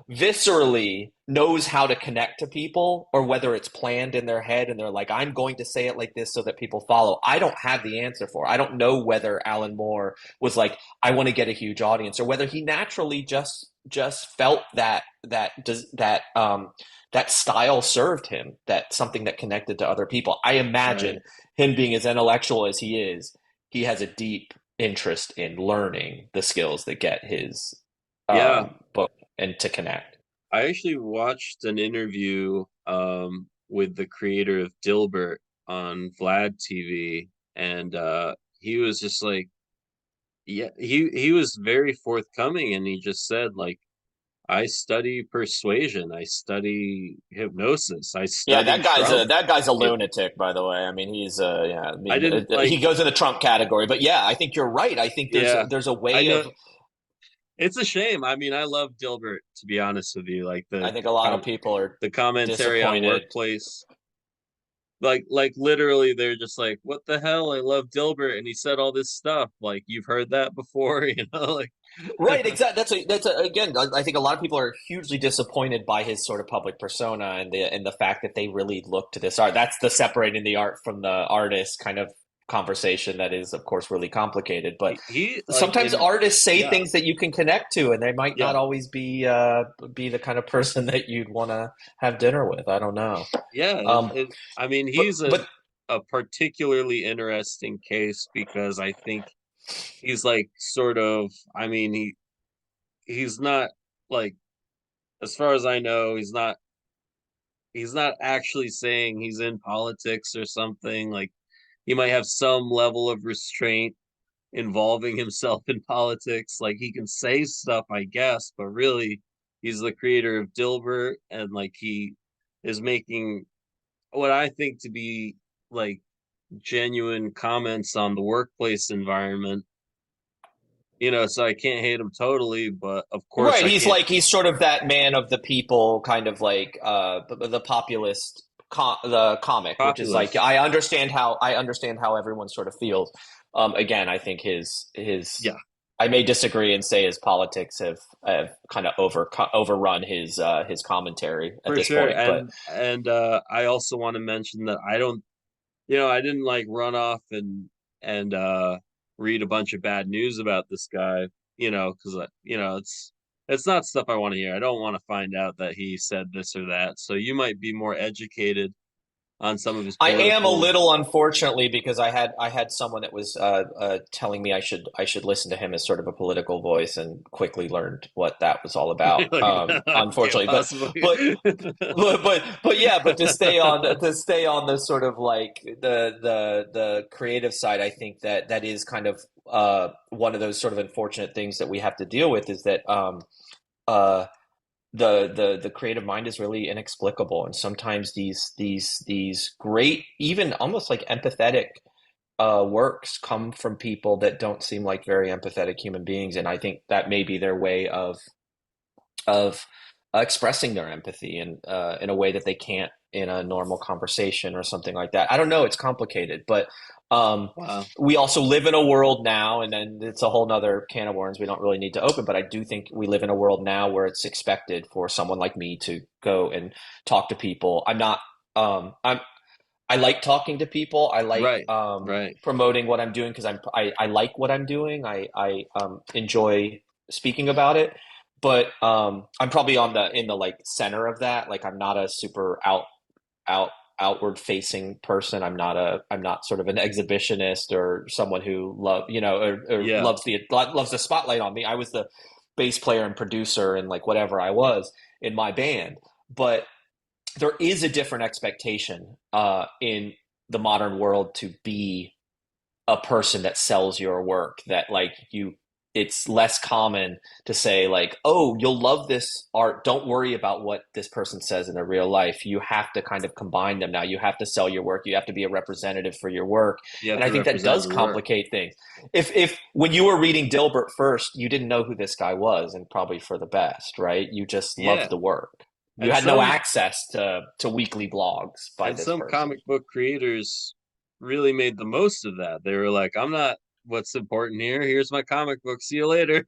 viscerally knows how to connect to people or whether it's planned in their head and they're like, I'm going to say it like this so that people follow. I don't have the answer for. I don't know whether Alan Moore was like, I want to get a huge audience, or whether he naturally just felt that style served him, that something that connected to other people. I imagine Right. him being as intellectual as he is, he has a deep interest in learning the skills that get his Yeah. book. and to connect. I actually watched an interview with the creator of Dilbert on Vlad TV, and he was just like, yeah, he was very forthcoming, and he just said like, I study persuasion, I study hypnosis, I Yeah, study Trump. that guy's a It, lunatic, by the way. I mean, he's yeah. I I mean, didn't he like, goes in the Trump category, but yeah, I think you're right. I think yeah, there's a I way know of. it's a shame. I mean, I love Dilbert to be honest with you. Like I think a lot of people are the commentary on disappointed. workplace, like literally, they're just like, "What the hell? I love Dilbert, and he said all this stuff. Like you've heard that before, you know?" Like, Right, exactly. Again. I think a lot of people are hugely disappointed by his sort of public persona and the fact that they really look to this art. That's the separating the art from the artist kind of conversation that is, of course, really complicated. But he like sometimes in artists say yeah, things that you can connect to, and they might not yeah, always be the kind of person that you'd want to have dinner with. I don't know. yeah, Um, I mean, but he's but a particularly interesting case because I think he's like sort of. I mean, he's not like, as far as I know, he's not actually saying he's in politics or something. Like he might have some level of restraint involving himself in politics. Like he can say stuff, I guess, but really he's the creator of Dilbert, and like he is making what I think to be like genuine comments on the workplace environment. So I can't hate him totally, but of course right, I can't he's sort of that man of the people, kind of like the populist, the comic, which is like populist. I understand how everyone sort of feels. Again, I think Yeah, I may disagree and say his politics have kind of overrun his commentary at for this sure. point. But And I also want to mention that I don't, I didn't like run off and read a bunch of bad news about this guy, because it's not stuff I want to hear. I don't want to find out that he said this or that. So you might be more educated on some of his I am a political. little, unfortunately, because I had someone that was telling me I should listen to him as sort of a political voice, and quickly learned what that was all about. Like, I can't Unfortunately, but possibly. but yeah, but to stay on the sort of like the creative side, I think that is kind of one of those sort of unfortunate things that we have to deal with, is that uh, the creative mind is really inexplicable, and sometimes these great, even almost like empathetic works come from people that don't seem like very empathetic human beings, and I think that may be their way of expressing their empathy in a way that they can't in a normal conversation or something like that. I don't know. It's complicated, but um, Wow. we also live in a world now, and then it's a whole nother can of worms we don't really need to open. But I do think we live in a world now where it's expected for someone like me to go and talk to people. I like talking to people. I like Right. Right. promoting what I'm doing because I like what I'm doing. I enjoy speaking about it, but I'm probably on the in the like center of that. Like I'm not a super out outward facing person. I'm not sort of an exhibitionist or someone who or Yeah. loves the spotlight on me. I was the bass player and producer and like whatever I was in my band, but there is a different expectation in the modern world to be a person that sells your work, that like you it's less common to say like, oh, you'll love this art, don't worry about what this person says in their real life. You have to kind of combine them now. You have to sell your work, you have to be a representative for your work, You have and I to think that represent does your work. complicate things. If when you were reading Dilbert first, you didn't know who this guy was, and probably for the best, right? You just loved Yeah. the work. You And had no some access to weekly blogs by and this some person. comic book creators really made the most of that. They were like, I'm not what's important here. Here's my comic book. See you later.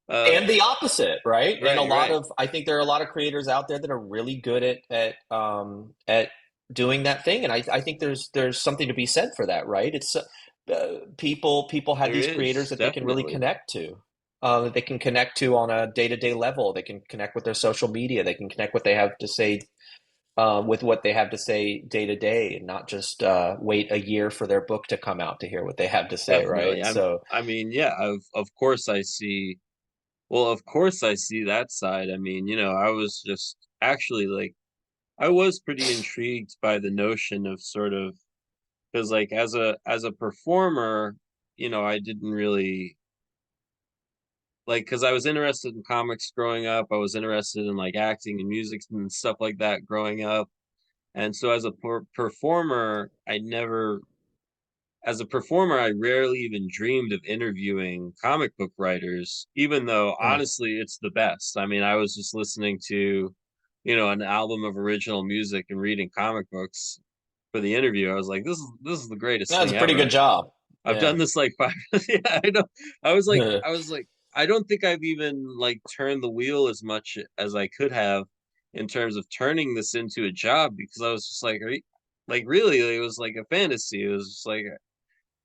Uh And the opposite, right? And right, right. I think there are a lot of creators out there that are really good at doing that thing, and I think there's something to be said for that, right? It's people have There these creators is that they can really definitely. connect to, that they can connect to on a day-to-day level. They can connect with their social media. They can connect what they have to say with what they have to say day to day, and not just wait a year for their book to come out to hear what they have to say, Definitely. right? So I mean, yeah, of course I see Well, of course I see that side. I mean, I was just actually like I was pretty intrigued by the notion of sort of because like as a performer, I didn't really like because I was interested in comics growing up. I was interested in like acting and music and stuff like that growing up. And so as a performer, as a performer, I rarely even dreamed of interviewing comic book writers, even though Mm. honestly, it's the best. I mean, I was just listening to, an album of original music and reading comic books for the interview. I was like, this is the greatest That was thing a pretty ever. good job. I've done Yeah. this like five. Yeah, I know. I was like, I don't think I've even like turned the wheel as much as I could have in terms of turning this into a job because I was just like, like really, it was like a fantasy. It was just like,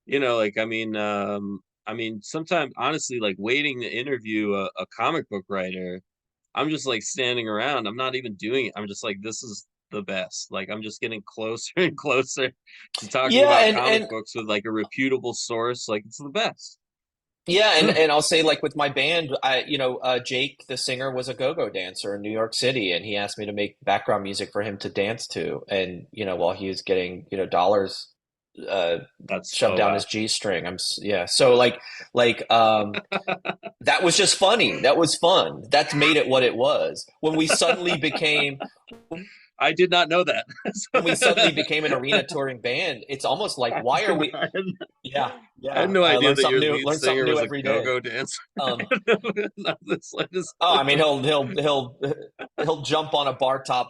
like I mean, sometimes honestly, like waiting to interview a comic book writer, I'm just like standing around. I'm not even doing it. I'm just like, this is the best. Like I'm just getting closer and closer to talking Yeah, about comic and books with like a reputable source. Like it's the best. yeah, and I'll say like with my band, Jake, the singer, was a go-go dancer in New York City, and he asked me to make background music for him to dance to, and while he was getting dollars uh That's shoved oh down wow. his G string. Yeah. So like that was just funny. That was fun. That's made it what it was. I did not know that. When we suddenly became an arena touring band, it's almost like I why are did we? not, Yeah, I had yeah. no idea Learn that something your new. lead Learn something singer new was a every day. go-go dancer. Um, Not the slightest oh, clue. I mean, he'll jump on a bar top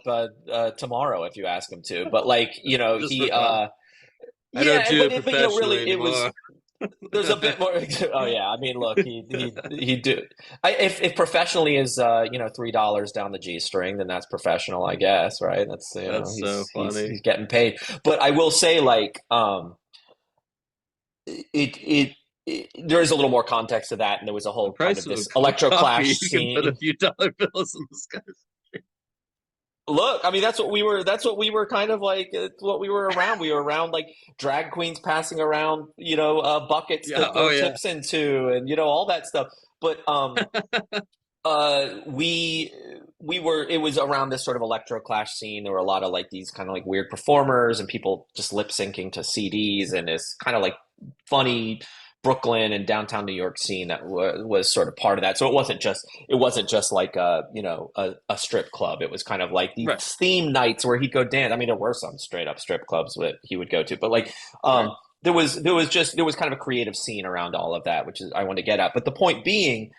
tomorrow if you ask him to. But like Just for he fun. I don't yeah, do it but really professionally it was. anymore. There's a bit more. Oh yeah, I mean, look, he do. If professionally is $3 down the G string, then that's professional, I guess, right? That's That's so funny. he's getting paid. But I will say, like, it there is a little more context to that, and there was a The whole kind price of of a this cup of electro clash coffee, you can put a scene. few dollar bills in the sky. Look, I mean, that's what we were kind of like. It's what we were around. We were around like drag queens passing around, buckets to Yeah. Oh throw yeah. tips into, and all that stuff. But we were it was around this sort of electro clash scene. There were a lot of like these kind of like weird performers and people just lip syncing to CDs and this kind of like funny Brooklyn and downtown New York scene that was sort of part of that. So it wasn't just like a strip club. It was kind of like these Right. theme nights where he'd go dance. I mean, there were some straight up strip clubs that he would go to, but like Right. there was kind of a creative scene around all of that, which is I want to get at. But the point being,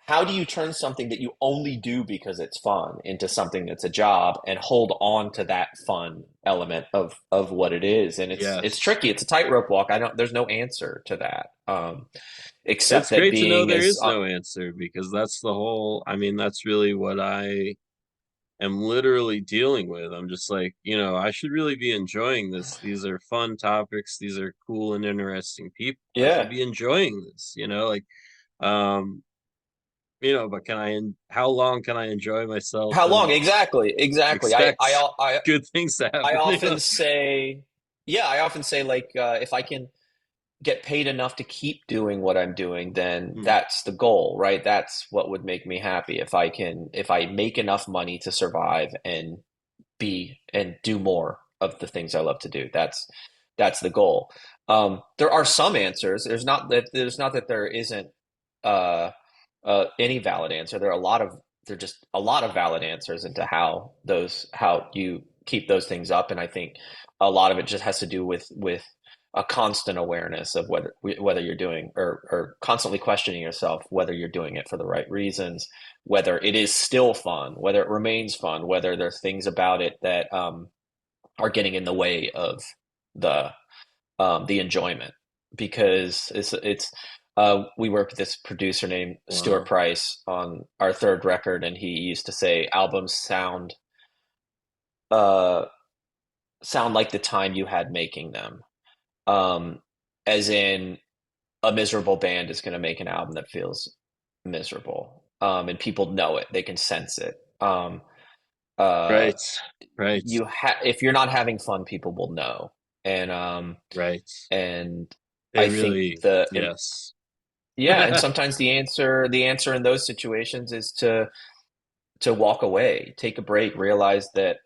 how do you turn something that you only do because it's fun into something that's a job and hold on to that fun element of what it is? And it's Yes. tricky. It's a tightrope walk. I don't. There's no answer to that, It's except that great to know being there as is no answer because that's the whole. I mean, that's really what I am literally dealing with. I'm just like, I should really be enjoying this. These are fun topics. These are cool and interesting people. I should yeah. be enjoying this, um, but how long can I enjoy myself How long? and Exactly. Exactly. expect good things to I happen? often say, yeah. I often say like if I can get paid enough to keep doing what I'm doing, then Hmm. that's the goal, right? That's what would make me happy if I make enough money to survive and be and do more of the things I love to do. That's the goal. There are some answers. There's not that there isn't uh, any valid answer. There are just a lot of valid answers into how you keep those things up, and I think a lot of it just has to do with a constant awareness of whether you're doing or constantly questioning yourself whether you're doing it for the right reasons, whether it is still fun, whether it remains fun, whether there's things about it that are getting in the way of the the enjoyment. Because we work with this producer named Stuart Wow. Price on our third record, and he used to say albums uh, sound like the time you had making them. Um, as in, a miserable band is going to make an album that feels miserable, and people know it; they can sense it. Uh, Right. Right. if you're not having fun, people will know, and Right. and They I think really, the yes. Yeah, and sometimes the answer in those situations is to walk away, take a break, realize that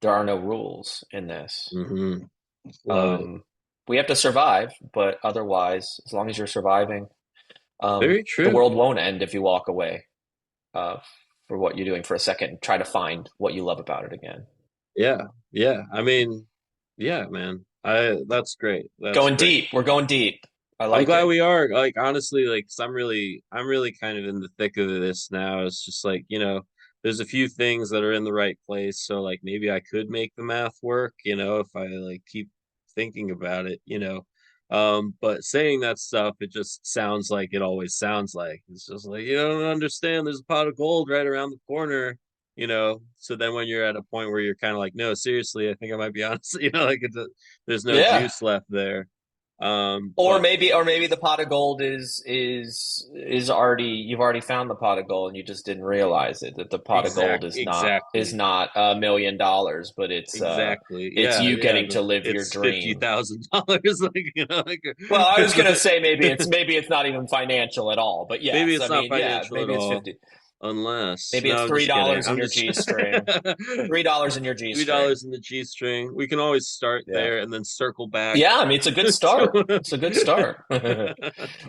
there are no rules in this. Hmm. Love it. Um, we have to survive, but otherwise, as long as you're surviving, Very the true. world won't end if you walk away uh, for what you're doing for a second and try to find what you love about it again. Yeah. Yeah. I mean, yeah, man. I That's great. That's Going great. deep. We're going deep. I I'm like glad it. we are. Like, honestly, like, 'cause I'm really kind of in the thick of this now. It's just like, there's a few things that are in the right place. So like maybe I could make the math work, if I like keep thinking about it, But saying that stuff, it just sounds like it always sounds like. It's just like, you don't understand, there's a pot of gold right around the corner, So then when you're at a point where you're kind of like, no, seriously, I think I might be honest, like there's no Yeah. juice left there. Or But maybe the pot of gold is already you've already found the pot of gold and you just didn't realize it that the pot of gold is exactly. not $1 million, but Exactly. it's Yeah, you yeah. getting to live your It's dream. $50,000. Like, Well, I was gonna say maybe it's not even financial at all, but maybe yes, it's I not mean yeah, financial at maybe it's all, 50. unless Maybe no, it's I'm three just kidding. dollars in I'm your just G string. $3 in your G string. $3 in the G string. We can always start Yeah. there and then circle back. Yeah, I mean it's a good start. It's a good start.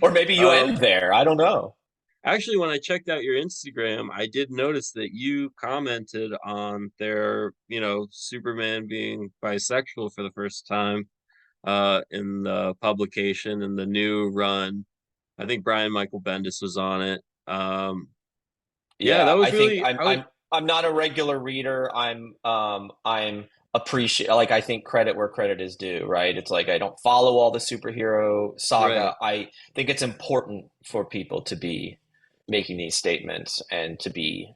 Or maybe you end um, there. I don't know. Actually, when I checked out your Instagram, I did notice that you commented on their, Superman being bisexual for the first time in the publication in the new run. I think Brian Michael Bendis was on it. Yeah, that Yeah, was I think really I'm I was I'm I'm not a regular reader. I'm appreciate like I think credit where credit is due, right? It's like I don't follow all the superhero right. saga. I think it's important for people to be making these statements and to be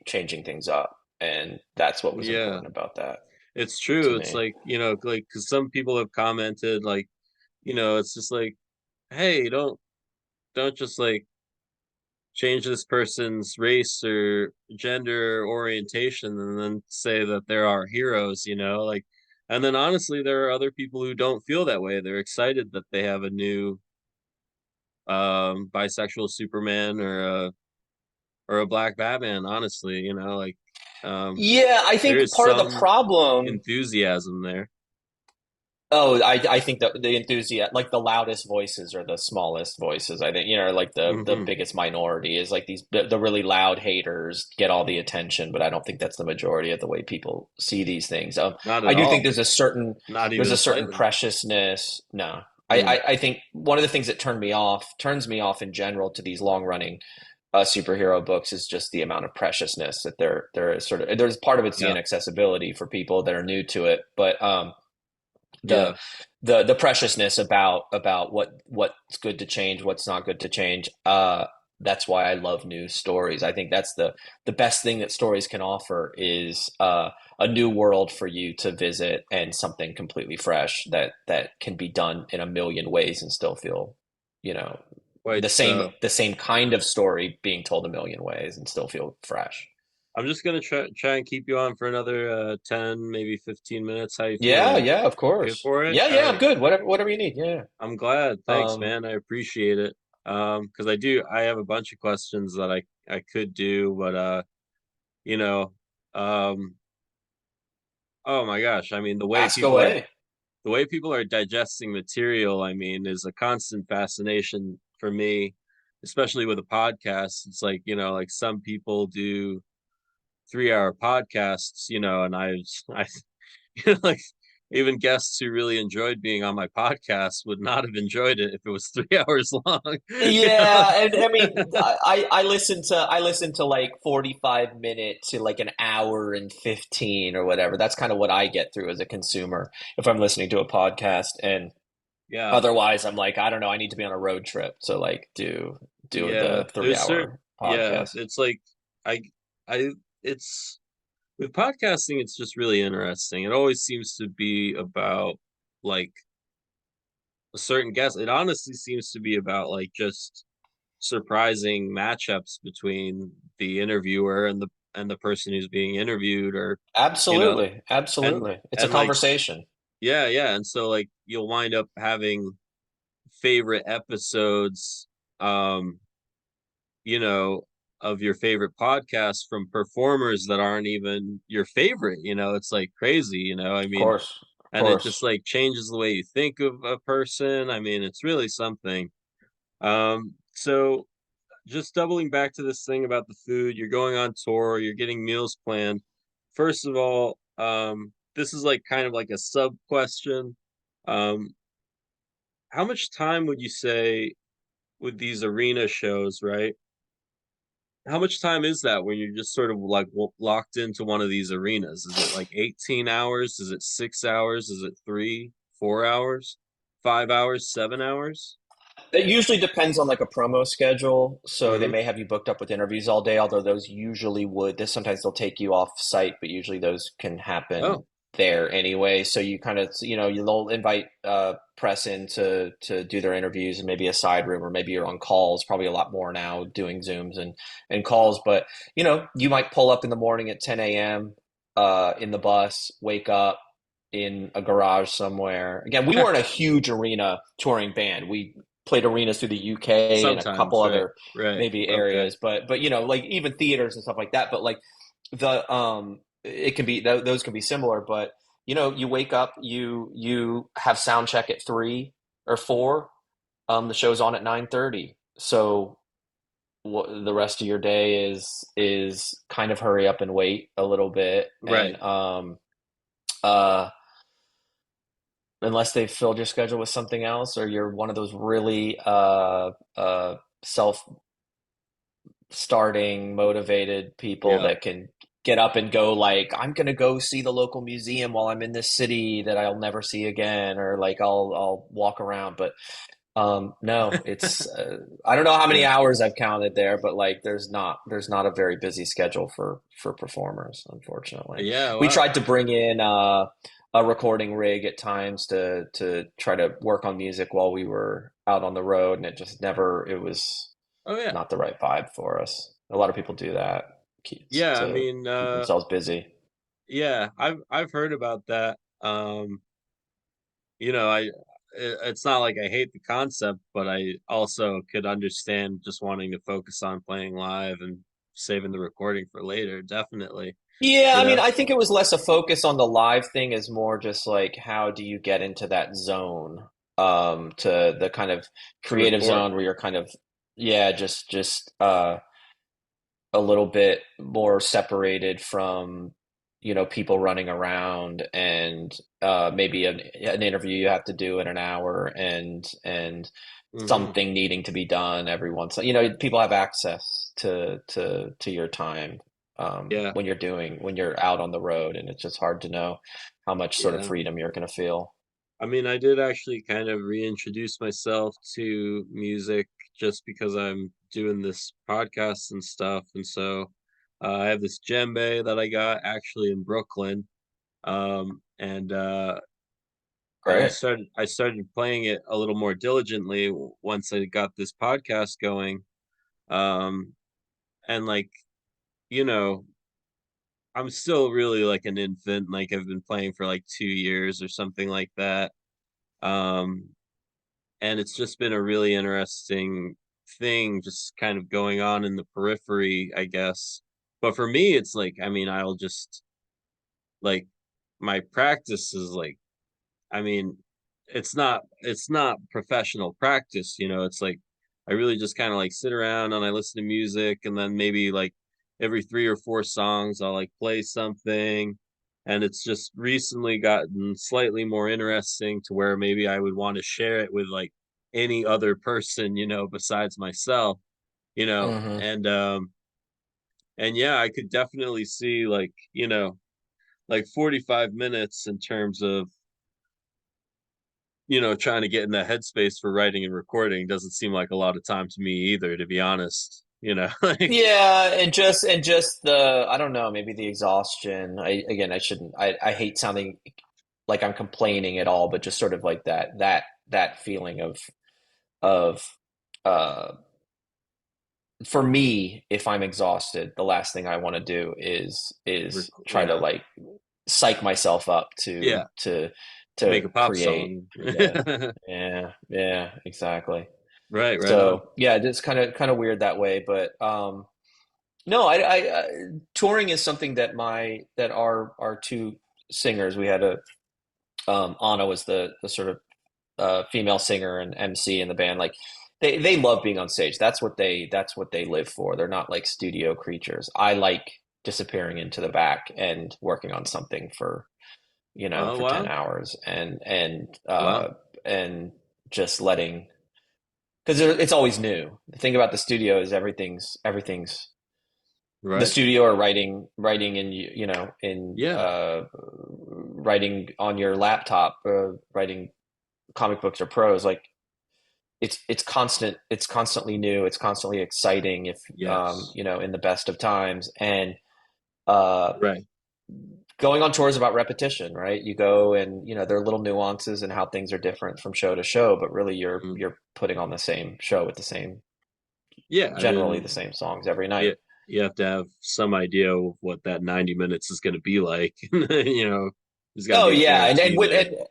changing things up. And that's what was Yeah, important about that it's to true. It's me. like, like because some people have commented like, it's just like, hey, don't just like change this person's race or gender orientation and then say that they're our heroes, like, and then honestly, there are other people who don't feel that way. They're excited that they have a new bisexual Superman or a black Batman, honestly, like um Yeah, I there think is part of the some problem. enthusiasm there. Oh, I think that the enthusiast, like the loudest voices or the smallest voices. I think like the Hmm. biggest minority is like the really loud haters get all the attention, but I don't think that's the majority of the way people see these things. Not at I do think all. Not there's a even certain slightly. preciousness. No, Mm. I think one of the things that turns me off in general to these long running superhero books is just the amount of preciousness that they're sort of. There's part of it's the Yeah. inaccessibility for people that are new to it, but the Yeah. the preciousness about what's good to change, what's not good to change. That's why I love new stories. I think that's the best thing that stories can offer is a new world for you to visit and something completely fresh that can be done in a million ways and still feel, you know, Quite the same so. the same kind of story being told a million ways and still feel fresh. I'm just gonna try and keep you on for another 10, maybe 15 minutes. How you Yeah, feeling? yeah, of Good course. for it? Yeah, All yeah, I'm right. good. Whatever you need. Yeah. I'm glad. Thanks, Um, man. I appreciate it. Because I have a bunch of questions that I could do, but you know, um, oh my gosh, I mean, Ask away. the way people are digesting material, I mean, is a constant fascination for me, especially with a podcast. It's like, like some people do 3 hour podcasts, and I, like even guests who really enjoyed being on my podcast would not have enjoyed it if it was 3 hours long. Yeah, and I mean, I listen to like 45 minute to like an hour and 15 or whatever. That's kind of what I get through as a consumer if I'm listening to a podcast. And Yeah, otherwise, I'm like, I don't know, I need to be on a road trip to like do yeah. the three There's certain, hour yeah. podcast. It's like I, I, it's with podcasting. It's just really interesting. It always seems to be about like a certain guest. It honestly seems to be about like just surprising matchups between the interviewer and the person who's being interviewed, or you know, Absolutely, and absolutely. It's a and like conversation. yeah, yeah, and so like you'll wind up having favorite episodes, um, you know, of your favorite podcasts from performers that aren't even your favorite. It's like crazy, I Of mean, course, of and it course. just like changes the way you think of a person. I mean, it's really something. So just doubling back to this thing about the food, you're going on tour, you're getting meals planned. First of all, this is like kind of like a sub question. Um, how much time would you say with these arena shows, right? How much time is that when you're just sort of like locked into one of these arenas? Is it like 18 hours? Is it 6 hours? Is it 3, 4 hours, 5 hours, 7 hours? It usually depends on like a promo schedule. So they Mm-hmm. may have you booked up with interviews all day, although those usually would, this sometimes they'll take you off site, but usually those can happen Oh, there anyway. So you kind of, they'll invite press in to do their interviews and maybe a side room, or maybe you're on calls, probably a lot more now doing Zooms and calls. But, you might pull up in the morning at 10 a.m. In the bus, wake up in a garage somewhere. Again, we weren't a huge arena touring band. We played arenas through the UK and a couple sometimes, right? other Right. maybe Okay. areas, but like even theaters and stuff like that. But like the it can be those can be similar. But you wake up, you have sound check at 3 or 4. The show's on at 9:30, so the rest of your day is kind of hurry up and wait a little bit, and Right. uh unless they've filled your schedule with something else, or you're one of those really self starting motivated people Yeah. that can get up and go, like, I'm gonna go see the local museum while I'm in this city that I'll never see again, or like I'll walk around. But no, it's I don't know how many Yeah. hours I've counted there, but like there's not a very busy schedule for performers, unfortunately. Yeah. We Wow. tried to bring in a recording rig at times to try to work on music while we were out on the road, and it was Oh yeah. not the right vibe for us. A lot of people do that Yeah. I to mean, keep themselves busy. yeah. I've heard about that. It's not like I hate the concept, but I also could understand just wanting to focus on playing live and saving the recording for later. Definitely. Yeah, You I mean, know, I think it was less a focus on the live thing, as more just like how do you get into that zone, to the kind of to creative record. zone where you're kind of, yeah, just a little bit more separated from, people running around, and maybe an interview you have to do in an hour, and Hmm. something needing to be done every once. People have access to your time Yeah. when you're out on the road, and it's just hard to know how much sort of Yeah. freedom you're going to feel. I mean, I did actually kind of reintroduce myself to music just because I'm doing this podcast and stuff. And so I have this djembe that I got actually in Brooklyn. And Great. I started playing it a little more diligently once I got this podcast going. Um, and like, you know, I'm still really like an infant. Like I've been playing for like 2 years or something like that. Um, and it's just been a really interesting thing just kind of going on in the periphery, I guess. But for me, it's like, I mean, I'll just like my practice is like, I mean, it's not professional practice, it's like I really just kind of like sit around and I listen to music, and then maybe like every 3 or 4 songs I'll like play something. And it's just recently gotten slightly more interesting to where maybe I would want to share it with like any other person, besides myself, you know, Hmm. and yeah, I could definitely see like 45 minutes in terms of trying to get in that headspace for writing and recording doesn't seem like a lot of time to me either, to be honest. Like, Yeah, and just the, I don't know, maybe the exhaustion. I shouldn't, I hate sounding like I'm complaining at all, but just sort of like that feeling of uh for me, if I'm exhausted, the last thing I want to do is try to yeah, like psych myself up yeah, to make to a pop create, song. I guess. Yeah, yeah, exactly. Right on. So yeah, it's kind of weird that way, but no, touring is something that our two singers, we had a Anna was the sort of female singer and MC in the band. Like they love being on stage. That's what they live for. They're not like studio creatures. I like disappearing into the back and working on something for Oh for 10 wow. hours Wow. and just letting, because it's always new. The thing about the studio is everything's the Right. studio, or writing in in Yeah. writing on your laptop, writing comic books or prose. Like it's constantly new, it's constantly exciting, if Yes. in the best of times. And uh Right. going on tour is about repetition, right? You go, and there are little nuances in how things are different from show to show, but really Mhm. you're putting on the same show with the same, Yeah, I generally mean, the same songs every night. yeah, you have to have some idea of what that 90 minutes is going to be like. There's got to Oh be a yeah, guarantee there.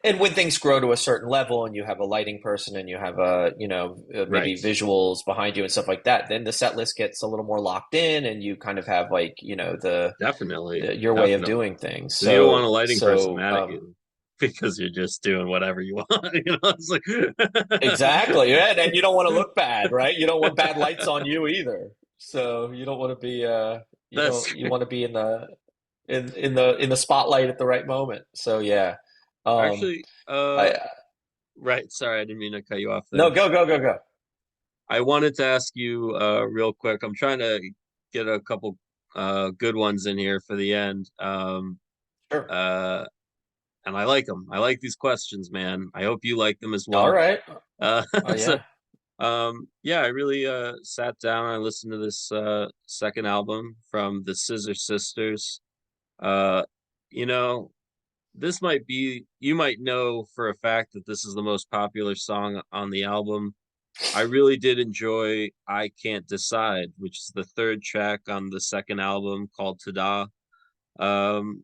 and when things grow to a certain level, and you have a lighting person, and you have Right. maybe visuals behind you and stuff like that, then the set list gets a little more locked in, and you kind of have like Definitely. your way of Definitely. doing things. Because you don't want a So lighting person so mad at you because you're just doing whatever you want. It's like exactly, yeah, and you don't want to look bad, right? You don't want bad lights on you either. So you don't want to be that's you want to be in the spotlight at the right moment. So yeah. Um actually I right. Sorry, I didn't mean to cut you off No, there. go. I wanted to ask you real quick. I'm trying to get a couple good ones in here for the end. Sure. Uh, and I like them. I like these questions, man. I hope you like them as All well. right. Uh, Oh so, yeah. yeah, I really sat down. I listened to this second album from the Scissor Sisters. Uh, you know, this might be, you might know for a fact that this is the most popular song on the album. I really did enjoy I Can't Decide, which is the third track on the second album called Tada. Um,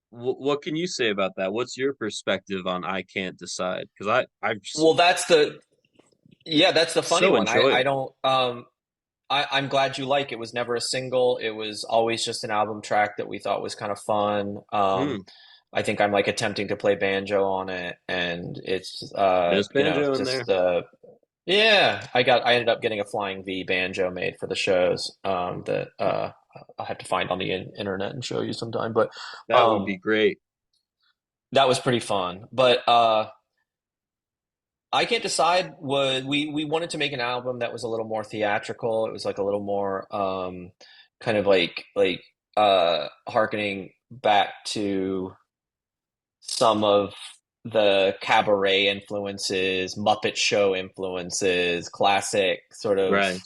what can you say about that? What's your perspective on I Can't Decide? Because I just Well, that's the funny so one. I enjoyable. don't I'm glad you like it. It was never a single. It was always just an album track that we thought was kind of fun. Hmm. I think I'm like attempting to play banjo on it, and it's There's banjo in there. just yeah. I ended up getting a flying V banjo made for the shows, that I'll have to find on the internet and show you sometime. But That would be um, great. that was pretty fun. But I Can't Decide was we wanted to make an album that was a little more theatrical. It was like a little more kind of like harkening back to some of the cabaret influences, Muppet Show influences, classic sort of Right.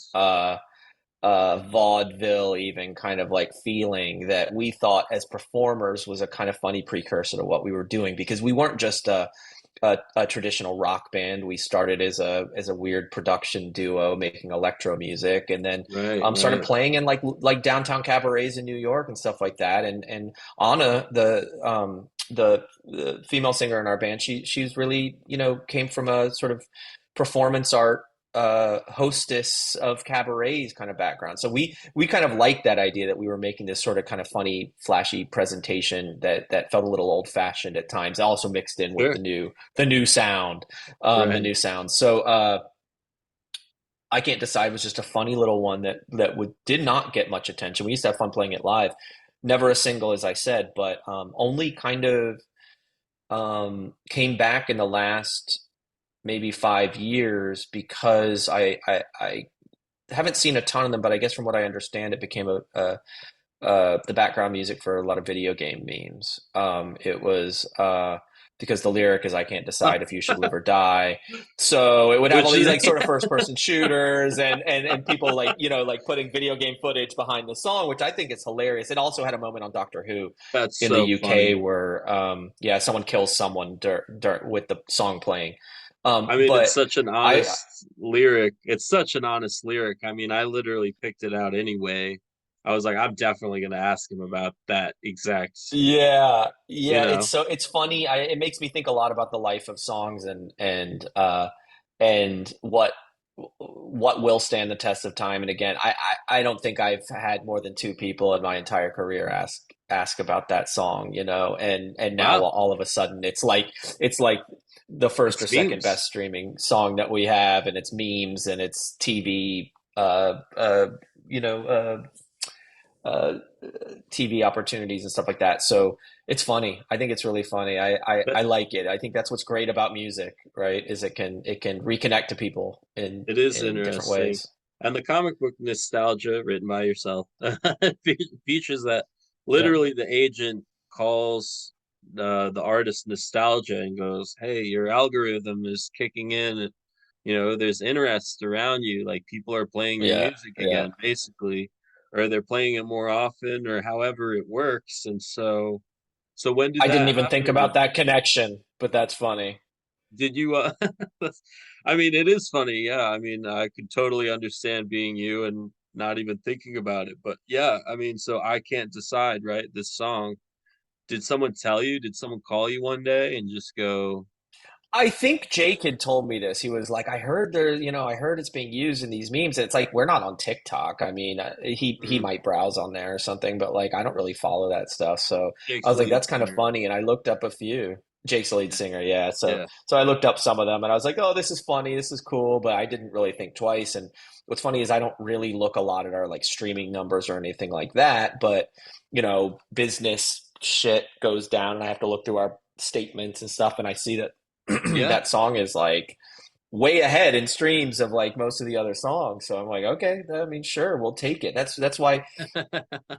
vaudeville, even kind of like feeling that we thought as performers was a kind of funny precursor to what we were doing, because we weren't just a traditional rock band. We started as a weird production duo making electro music, and then Right. started Right. playing in like downtown cabarets in New York and stuff like that. And Anna, the female singer in our band, she's really came from a sort of performance art hostess of cabarets kind of background. So we kind of liked that idea that we were making this sort of kind of funny, flashy presentation that felt a little old fashioned at times, also mixed in with Sure. the new sound, the Right. new sound. So I Can't Decide was just a funny little one that did not get much attention. We used to have fun playing it live. Never a single, as I said, but only kind of came back in the last maybe 5 years, because I haven't seen a ton of them, but I guess from what I understand, it became the background music for a lot of video game memes. It was because the lyric is "I can't decide if you should live or die," so it would have all Which these is like sort of first person shooters, and people like like putting video game footage behind the song, which I think is hilarious. It also had a moment on Doctor Who that's in the so UK funny. where yeah, someone kills someone with the song playing. I mean, it's But such an I honest lyric. It's such an honest lyric. I mean, I literally picked it out anyway. I was like, I'm definitely gonna ask him about that exact, Yeah, you yeah, know. it's funny. It makes me think a lot about the life of songs and what will stand the test of time. And again, I don't think I've had more than two people in my entire career ask about that song, you know, and now Wow, all of a sudden it's like the first or it's second best memes. streaming song that we have, and it's memes and it's TV, you know, uh, TV opportunities and stuff like that. So it's funny. I think it's really funny. That I like it. I think that's what's great about music, right? Is it can reconnect to people it is in different interesting. ways. And the comic book nostalgia written by yourself features that Yeah. literally the agent calls the artist nostalgia and goes, "Hey, your algorithm is kicking in. And, there's interest around you. Like people are playing your Yeah. music Yeah. again, basically, or they're playing it more often, or however it works." And so when did I didn't that even think happen with about that you? connection, but that's funny. Did you I mean, it is funny, yeah. I mean, I could totally understand being you and not even thinking about it. But yeah, I mean, so I can't decide, right? This song. Did someone tell you? Did someone call you one day and just go, I think Jake had told me this. He was like, I heard there, you know, I heard it's being used in these memes. It's like we're not on TikTok. I mean, he "Mhm, might browse on there or something, but like I don't really follow that stuff. So I Jake's was like, lead that's kind of singer." funny. And I looked up a few. Jake's the lead Yeah, singer, yeah. yeah, So I looked up some of them and I was like, oh, this is funny, this is cool, but I didn't really think twice. And what's funny is I don't really look a lot at our like streaming numbers or anything like that, but you know, business shit goes down and I have to look through our statements and stuff and I see that yeah. that song is like way ahead in streams of like most of the other songs. So I'm like, okay, I mean, sure, we'll take it. That's why.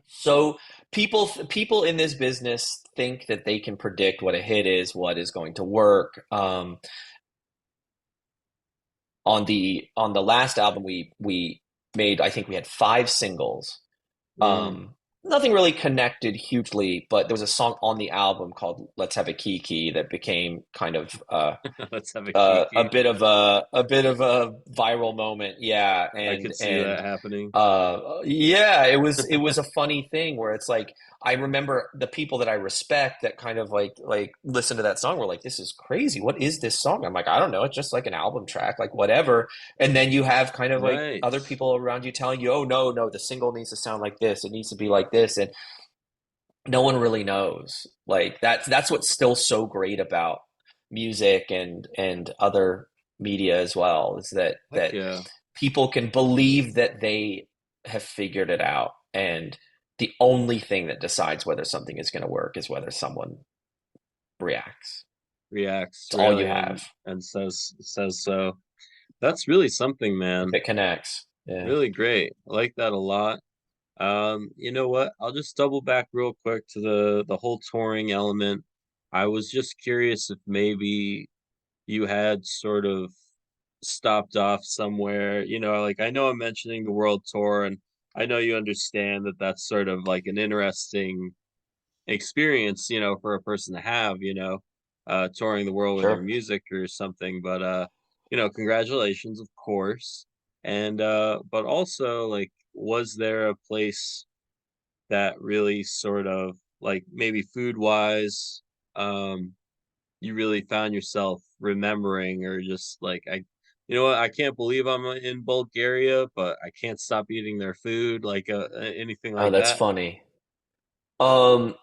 So people in this business think that they can predict what a hit is, what is going to work. On the last album we made, I think we had five singles. Mm. Nothing really connected hugely, but there was a song on the album called "Let's Have a Kiki" that became kind of Let's have a a kiki. bit of a bit of a viral moment, yeah, I and could see that happening. yeah, it was a funny thing where it's like I remember the people that I respect that kind of like listen to that song were like, this is crazy. What is this song? I'm like, I don't know. It's just like an album track, like whatever. And then you have kind of like Right. other people around you telling you, oh no, the single needs to sound like this. It needs to be like this, and no one really knows. Like that's what's still so great about music and other media as well is Heck that yeah. people can believe that they have figured it out, and the only thing that decides whether something is going to work is whether someone reacts. Reacts It's all you really and have says so. That's really something, if man. it connects. Yeah, Really great. I like that a lot. You know what? I'll just double back real quick to the whole touring element. I was just curious if maybe you had sort of stopped off somewhere. Like I know I'm mentioning the world tour, and I know you understand that that's sort of like an interesting experience, for a person to have, touring the world with your sure. music or something. But congratulations, of course. And but also like was there a place that really sort of like maybe food wise, um, you really found yourself remembering or just like you know what, I can't believe I'm in Bulgaria, but I can't stop eating their food, like anything Oh, like that's that? funny. Um,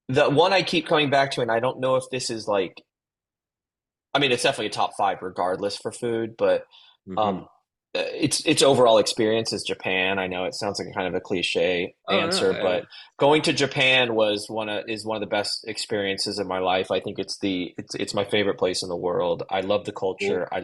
the one I keep coming back to, and I don't know if this is like, I mean, it's definitely a top five regardless for food, but Hmm. um, its overall experience is Japan. I know it sounds like a kind of a cliche Oh no, answer, yeah. but going to Japan was one of the best experiences of my life. I think it's my favorite place in the world. I love the Cool. culture. I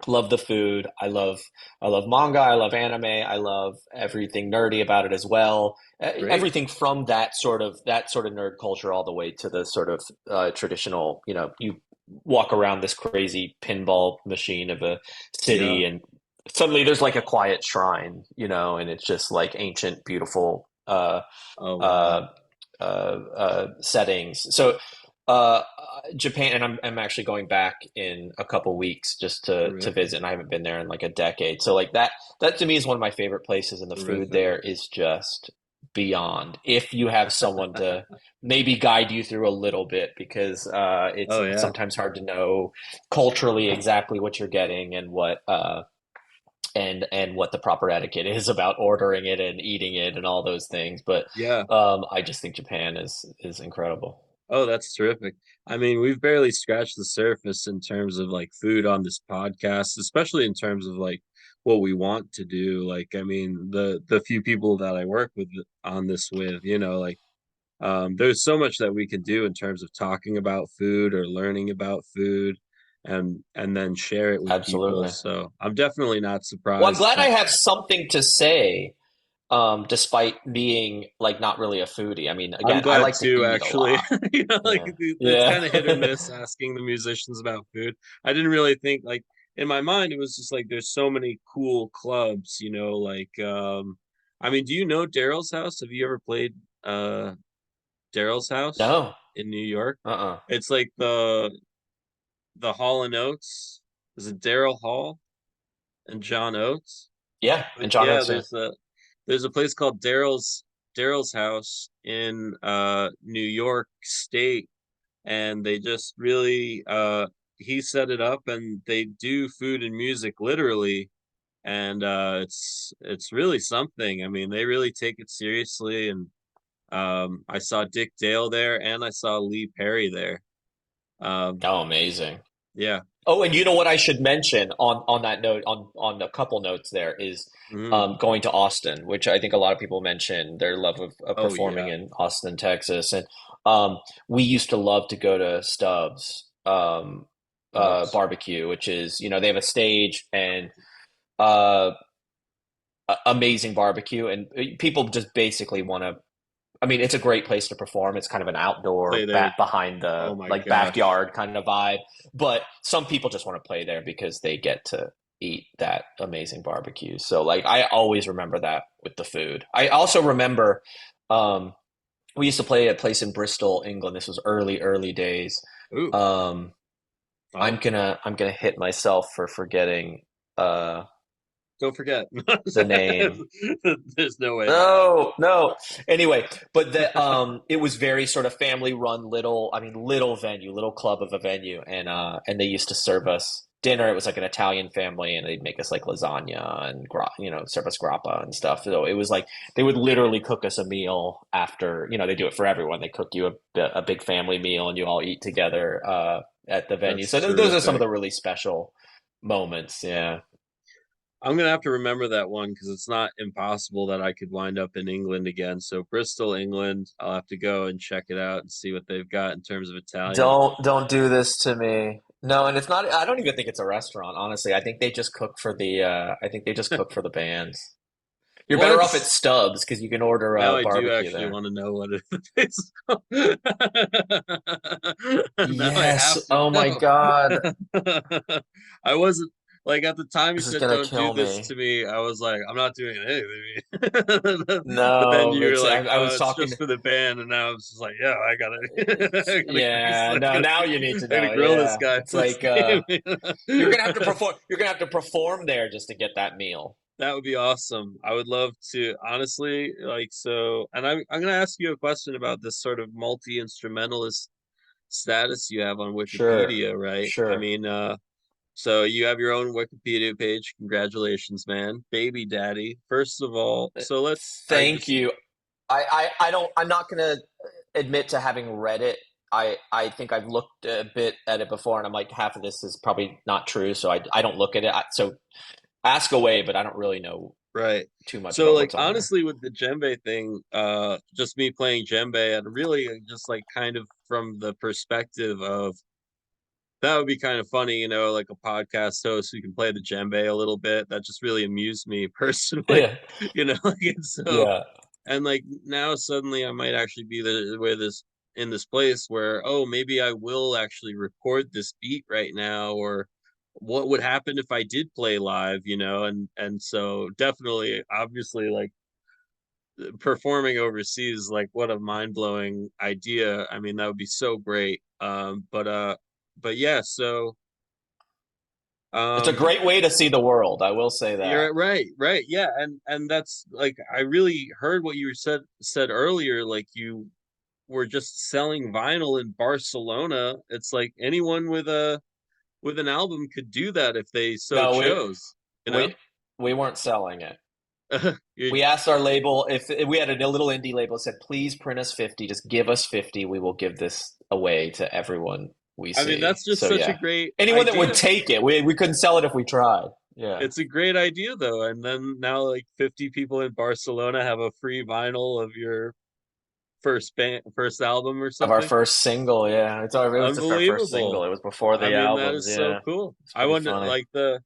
love the food. I love manga. I love anime. I love everything nerdy about it as well. Great. Everything from that sort of nerd culture all the way to the sort of traditional. You know, you walk around this crazy pinball machine of a Yeah. city, and suddenly there's like a quiet shrine. You know, and it's just like ancient, beautiful Oh uh, wow. settings. So Uh, Japan, and I'm actually going back in a couple weeks just to Terrific. visit, and I haven't been there in like a decade. So like that to me is one of my favorite places, and the food Terrific. there is just beyond. If you have someone to maybe guide you through a little bit, because it's Oh yeah. sometimes hard to know culturally exactly what you're getting and what the proper etiquette is about ordering it and eating it and all those things. But Yeah. I just think Japan is incredible. Oh, that's terrific. I mean, we've barely scratched the surface in terms of like food on this podcast, especially in terms of like what we want to do. Like, I mean, the few people that I work with on this with, like there's so much that we can do in terms of talking about food or learning about food and then share it with people. Absolutely. So I'm definitely not Well, I'm surprised glad I that have something to say, despite being like not really a foodie. I mean, I'm again, I glad like to too, eat a actually. lot. Like Yeah. it's kind of hit or Yeah. miss asking the musicians about food. I didn't really think like in my mind it was just like there's so many cool clubs, like I mean, do you know Daryl's House? Have you ever played Daryl's House No. in New York? Uh-uh. It's like the Hall and Oates. Is it Daryl Hall and John Oates? Yeah. But And John yeah, Oates, yeah. there's a place called Daryl's House in New York State, and they just really he set it up, and they do food and music literally, and it's really something. I mean, they really take it seriously, and I saw Dick Dale there, and I saw Lee Perry there. Um, Oh, amazing. yeah. Oh, and you know what I should mention on that note, on a couple notes there is Mhm. going to Austin, which I think a lot of people mention their love of Oh performing yeah. in Austin, Texas, and um, we used to love to go to Stubbs Stubbs. barbecue, which is they have a stage and uh, amazing barbecue, and people just basically want to. I mean, it's a great place to perform. It's kind of an outdoor Play there. behind Oh the my like gosh. backyard kind of vibe. But some people just want to play there because they get to eat that amazing barbecue. So like I always remember that with the food. I also remember um we used to play at a place in Bristol, England. This was early days. Ooh. Um I'm Oh, gonna hit myself for forgetting don't forget. the name. There's no way that happened. No, no. Anyway, but it was very sort of family run little venue, little club of a venue, and they used to serve us dinner. It was like an Italian family, and they'd make us like lasagna and serve us grappa and stuff. So it was like they would literally cook us a meal after, they do it for everyone. They cook you a big family meal and you all eat together at the venue. That's So those are some of terrific. the really special moments. Yeah. I'm gonna have to remember that one because it's not impossible that I could wind up in England again. So Bristol, England, I'll have to go and check it out and see what they've got in terms of Italian. Don't do this to me. No, and it's not. I don't even think it's a restaurant. Honestly, I think they just cook for the. I think they just cook for the bands. You're better What? off at Stubbs because you can order Now I do barbecue actually there. want to know what it is. Now I Yes. have to Oh my know. God. I wasn't like at the time you This is said gonna don't do kill this me. to me. I was like, I'm not doing anything. But then No, you were it's. like, I oh, was it's talking. just for the band, and now I was just like, yeah, I gotta, I gotta, Yeah. I No. gotta, Now you need to I gotta know. grill this Yeah. guy. It's What's like his you're name? gonna have to perform. You're gonna have to perform there just to get that meal. That would be awesome. I would love to honestly like so and I'm gonna ask you a question about this sort of multi-instrumentalist status you have on Sure. Wikipedia, right? I Sure. mean, so you have your own Wikipedia page. Congratulations, man. Babydaddy. First of all, so let's I Thank just you. I don't. I'm not gonna admit to having read it. I think I've looked a bit at it before, and I'm like, half of this is probably not true, so I don't look at it. So ask away, but I don't really know right. too much So about like what's on there. honestly with the djembe thing, just me playing djembe and really just like kind of from the perspective of that would be kind of funny, like a podcast host who can play the djembe a little bit. That just really amused me personally, Yeah, like and so yeah, and like now suddenly I might actually be the where this in this place where oh maybe I will actually record this beat right now or what would happen if I did play live, and so definitely obviously like performing overseas, like what a mind-blowing idea. I mean, that would be so great. But yeah, so It's a um great way to see the world. I will say that. you're right, right. Yeah, and that's like I really heard what you said earlier, like you were just selling vinyl in Barcelona. It's like anyone with an album could do that if they so No, chose, you know? we we weren't selling it. You We asked our label if we had a little indie label that said, "Please print us 50. Just give us 50. We will give this away to everyone we I mean, see." that's just So such a yeah, great anyone that would idea. take it. We couldn't sell it if we tried. Yeah, It's a great idea though. And then now like 50 people in Barcelona have a free vinyl of your first album or of our something. first single. Yeah, it was our first single. Unbelievable. It was before I the mean, that albums. is so Yeah, cool. it's I pretty wonder funny. like the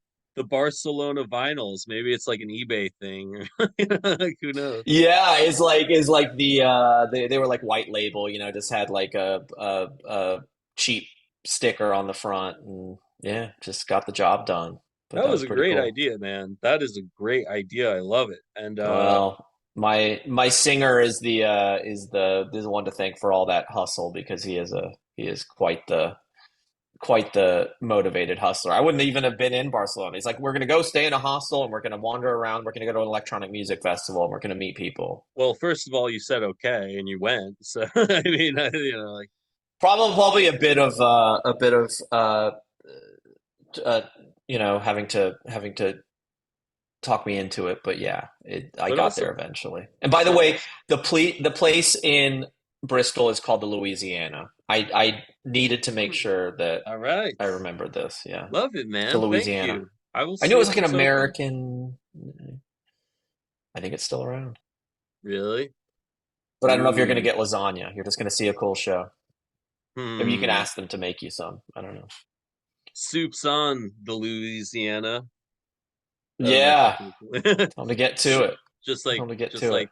Barcelona vinyls, maybe it's like an eBay thing. Like who knows? Yeah, is like they were like white label, just had like a cheap sticker on the front, and yeah, just got the job done. But That that was was a pretty great cool. idea, man. That is a great idea. I love it. And Well, my singer is the one to thank for all that hustle because he is quite the motivated hustler. I wouldn't even have been in Barcelona. He's like, we're gonna go stay in a hostel and we're gonna wander around. We're gonna go to an electronic music festival and we're gonna meet people. well, first of all, you said okay and you went. So I mean, like Probably a bit of uh, having to talk me into it, but yeah, I but got also there eventually. And by the way, the place in Bristol is called the Louisiana. I needed to make sure that all right. I remembered this. Yeah, Love it, the man. Thank Louisiana. you. I will I knew see it was if like an it's open. American. I think it's still around, Really? but I don't know if you're going to Ooh. get lasagna. You're just going to see a cool show. Maybe you can Hmm. ask them to make you some. I don't know. Soup's on the Louisiana. That's Yeah, a tell them to get to it. just Tell like them to get just to it. like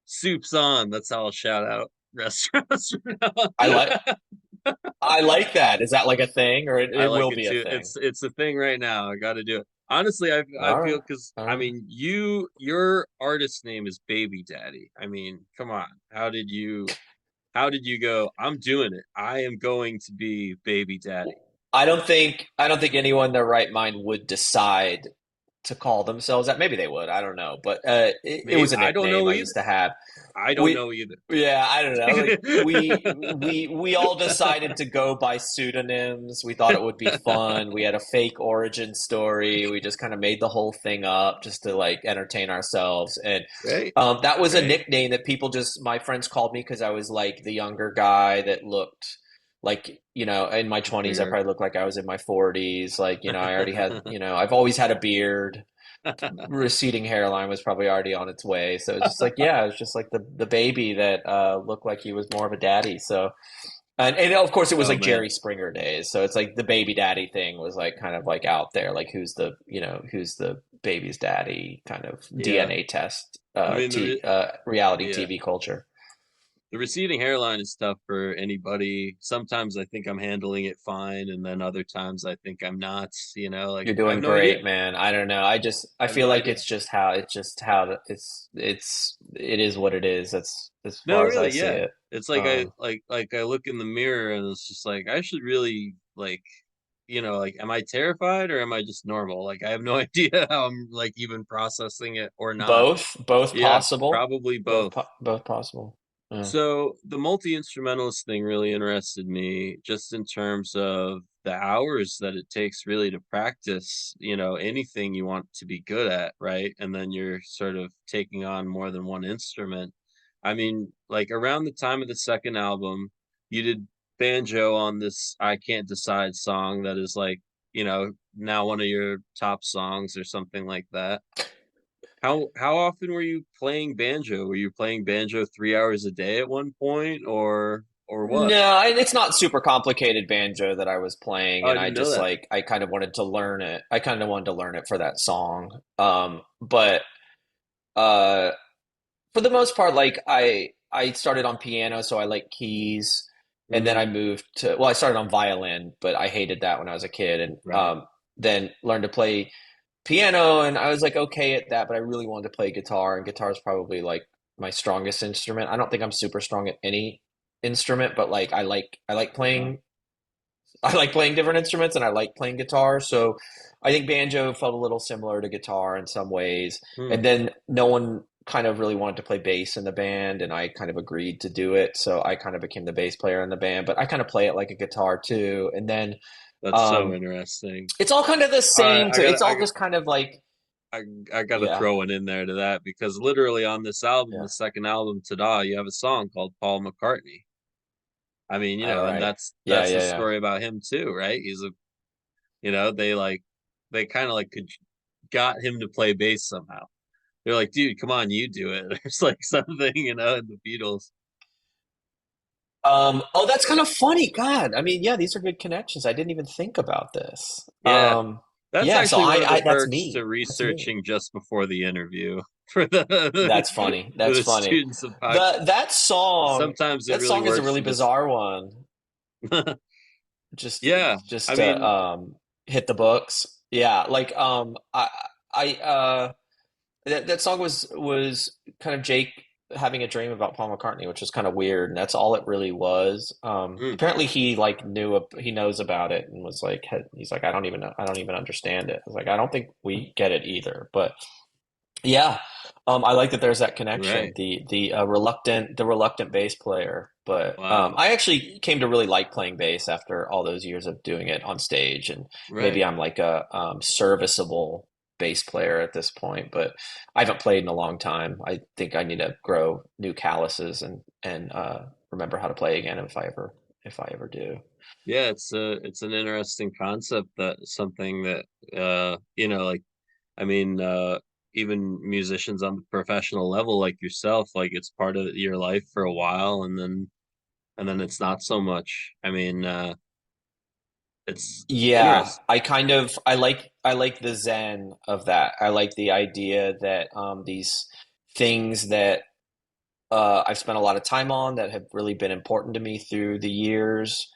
soup's on. That's how I'll shout out restaurants from now I like on. I like that. Is that like a thing, or I it like will it be a too. thing? It's a thing right now. I got to do it. Honestly, I All feel right, because all I right. mean your artist name is Babydaddy. I mean, come on. How did you go? I'm doing it. I am going to be Babydaddy. I don't think anyone in their right mind would decide to call themselves that. Maybe they would. I don't know, but it Maybe was a I don't nickname know I either. used to have. I don't We know either. Yeah, I don't know. Like we all decided to go by pseudonyms. We thought it would be fun. We had a fake origin story. We just kind of made the whole thing up just to like entertain ourselves. And Right? that was a Right? nickname that people just my friends called me because I was like the younger guy that looked like in my 20s. I Weird. probably looked like I was in my 40s. Like I already had I've always had a beard. Receding hairline was probably already on its way. So it's just like, yeah, it was just like the baby that looked like he was more of a daddy. So and of course it was Oh like man. Jerry Springer days. So it's like the baby daddy thing was like kind of like out there, like who's the baby's daddy kind of Yeah. DNA test I mean reality yeah. TV culture. The receding hairline is tough for anybody. Sometimes I think I'm handling it fine, and then other times I think I'm not. Like You're I have doing no idea. great, man. I don't know. I I have feel no like idea. it is what it is. That's as No, far as I really, see yeah. it. It's like I Um, like I look in the mirror and it's just like I should really like am I terrified or am I just normal? Like I have no idea how I'm like even processing it or not. both Yeah, possible, probably both. both possible. Yeah. So the multi-instrumentalist thing really interested me just in terms of the hours that it takes really to practice, anything you want to be good at, right? And then you're sort of taking on more than one instrument. I mean, like around the time of the second album, you did banjo on this I Can't Decide song that is like, now one of your top songs or something like that. How often were you playing banjo? Were you playing banjo 3 hours a day at one point, or what? No, it's not super complicated banjo that I was playing, Oh, I and I didn't know just that. like I kind of wanted to learn it. I kind of wanted to learn it for that song. But uh, for the most part, like I started on piano, so I like keys, and then Hmm. I moved to I started on violin, but I hated that when I was a kid, and Right. then learned to play piano, and I was like okay at that, but I really wanted to play guitar, and guitar is probably like my strongest instrument. I don't think I'm super strong at any instrument, but like I like Uh, playing I like playing different instruments and I like playing guitar. So I think banjo felt a little similar to guitar in some ways. hmm, And then no one kind of really wanted to play bass in the band, and I kind of agreed to do it. So I kind of became the bass player in the band, but I kind of play it like a guitar too. And then that's so um, interesting. it's all kind of the All right, same. So it's all just kind of like, I gotta yeah, throw it in there to that because literally on this album, yeah. the second album, Ta-Da, you have a song called Paul McCartney. I mean, All and right. Yeah, that's the yeah, yeah. story about him too, right? He's a, they like they kind of like could got him to play bass somehow. They're like, dude, come on, you do it. There's like something, in the Beatles. Oh, that's kind of funny. God, I mean, yeah, these are good connections. I didn't even think about this. Yeah, that's Yeah, so actually one of the that's perks to me. That's me. researching just before the interview for That's funny. for That's the funny. students of podcast. Sometimes it That really song is a works really to just bizarre one. Just, yeah. I just to mean, hit the books. Yeah, like that song was kind of Jake having a dream about Paul McCartney, which was kind of weird, and that's all it really was. mm, Apparently he like he knows about it and was like he's like I don't even understand it. I was like I don't think we get it either, but yeah, I like that there's that connection. right. The reluctant bass player, but Wow. I actually came to really like playing bass after all those years of doing it on stage, and maybe Right. I'm like a serviceable bass player at this point, but I haven't played in a long time. I think I need to grow new calluses and remember how to play again if I ever do. Yeah, it's an interesting concept that something that like I mean even musicians on the professional level like yourself, like it's part of your life for a while and then it's not so much. I mean, it's Yeah, interesting. I like the zen of that. I like the idea that these things that I've spent a lot of time on that have really been important to me through the years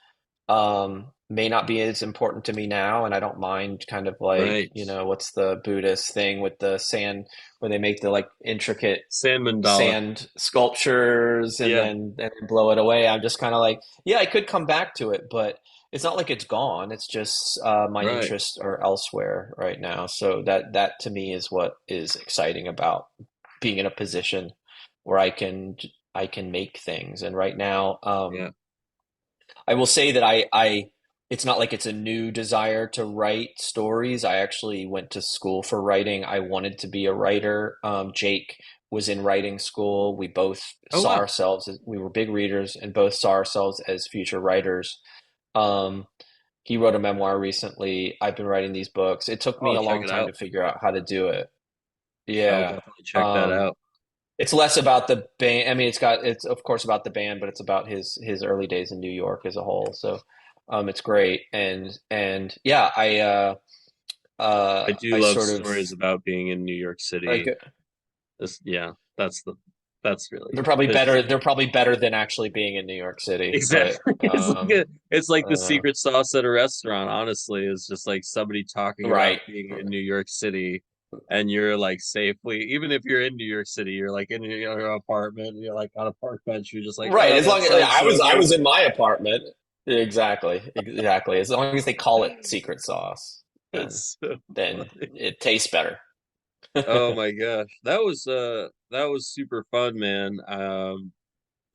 may not be as important to me now, and I don't mind kind of like, Right. you know, what's the Buddhist thing with the sand where they make the like intricate Sand Mandala. sand sculptures and Yeah, then blow it away. I'm just kind of like, yeah, I could come back to it, but it's not like it's gone. It's just my right. interests are elsewhere right now. So that to me is what is exciting about being in a position where I can make things. And right now, Yeah. I will say that I it's not like it's a new desire to write stories. I actually went to school for writing. I wanted to be a writer. Jake was in writing school. We both Oh saw wow. ourselves as we were big readers and both saw ourselves as future writers. Um, he wrote a memoir recently. I've been writing these books. It took Oh, me I'll a check long it time out. to figure out how to do it. I'll Yeah. definitely check that Um, out. it's less about the band. I mean, it's of course about the band, but it's about his early days in New York as a whole. So, it's great. Yeah, I do I love sort of stories about being in New York like City. Yeah, that's really they're probably better than actually being in New York City. But exactly. It's like the secret sauce at a restaurant, honestly, is just like somebody talking about right, being in New York City and you're like safely, even if you're in New York City, you're like in your apartment, you're like on a park bench, you're just like, right. oh, As that long as sounds so I was nice. in my apartment, exactly, exactly. As long as they call it secret sauce, It's so then funny. it tastes better. Oh my gosh. That was super fun, man.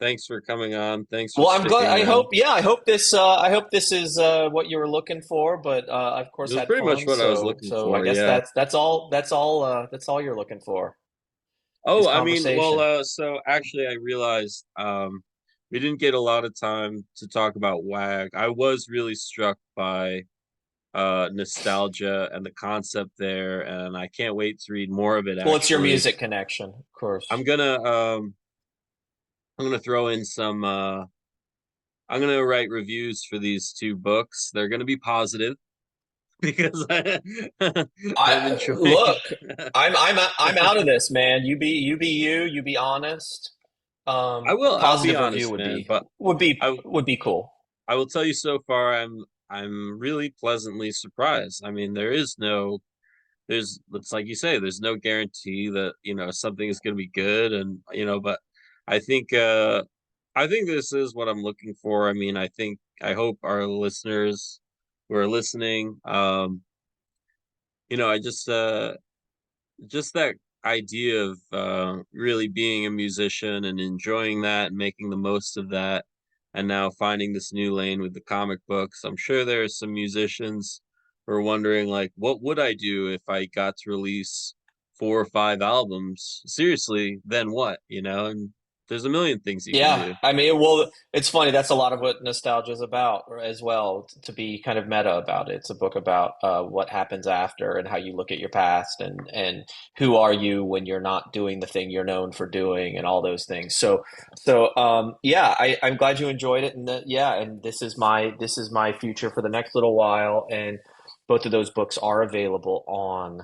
Thanks for coming on. Thanks for Well, I'm glad. sticking I hope. around. Yeah, I hope this is what you were looking for. But I, of It course, was had pretty much fun. what I was So, looking I for, guess yeah. that's all you're looking for is Oh, I mean, well, conversation. so actually, I realized we didn't get a lot of time to talk about WAG. I was really struck by nostalgia and the concept there, and I can't wait to read more of it. Well, it's your Actually, music connection, of I'm course. gonna um I'm gonna throw in some. I'm gonna write reviews for these two books. They're gonna be positive because I'm I enjoying. look. I'm out of this, man. You be you. You be honest. I will. I'll be Positive review honest, man, but I would be cool. I will tell you so far I'm really pleasantly surprised. I mean, there is no it's like you say, there's no guarantee that, something is going to be good. And, but I think, I think this is what I'm looking for. I mean, I hope our listeners who are listening, I just that idea of really being a musician and enjoying that and making the most of that, and now finding this new lane with the comic books. I'm sure there are some musicians who are wondering, like, what would I do if I got to release 4 or 5 albums? Seriously, then what? And there's a million things you can Yeah, do. I mean, well, it's funny. That's a lot of what nostalgia is about as well, to be kind of meta about it. It's a book about what happens after and how you look at your past and who are you when you're not doing the thing you're known for doing and all those things. Yeah, I'm glad you enjoyed it, and yeah, and this is my future for the next little while, and both of those books are available on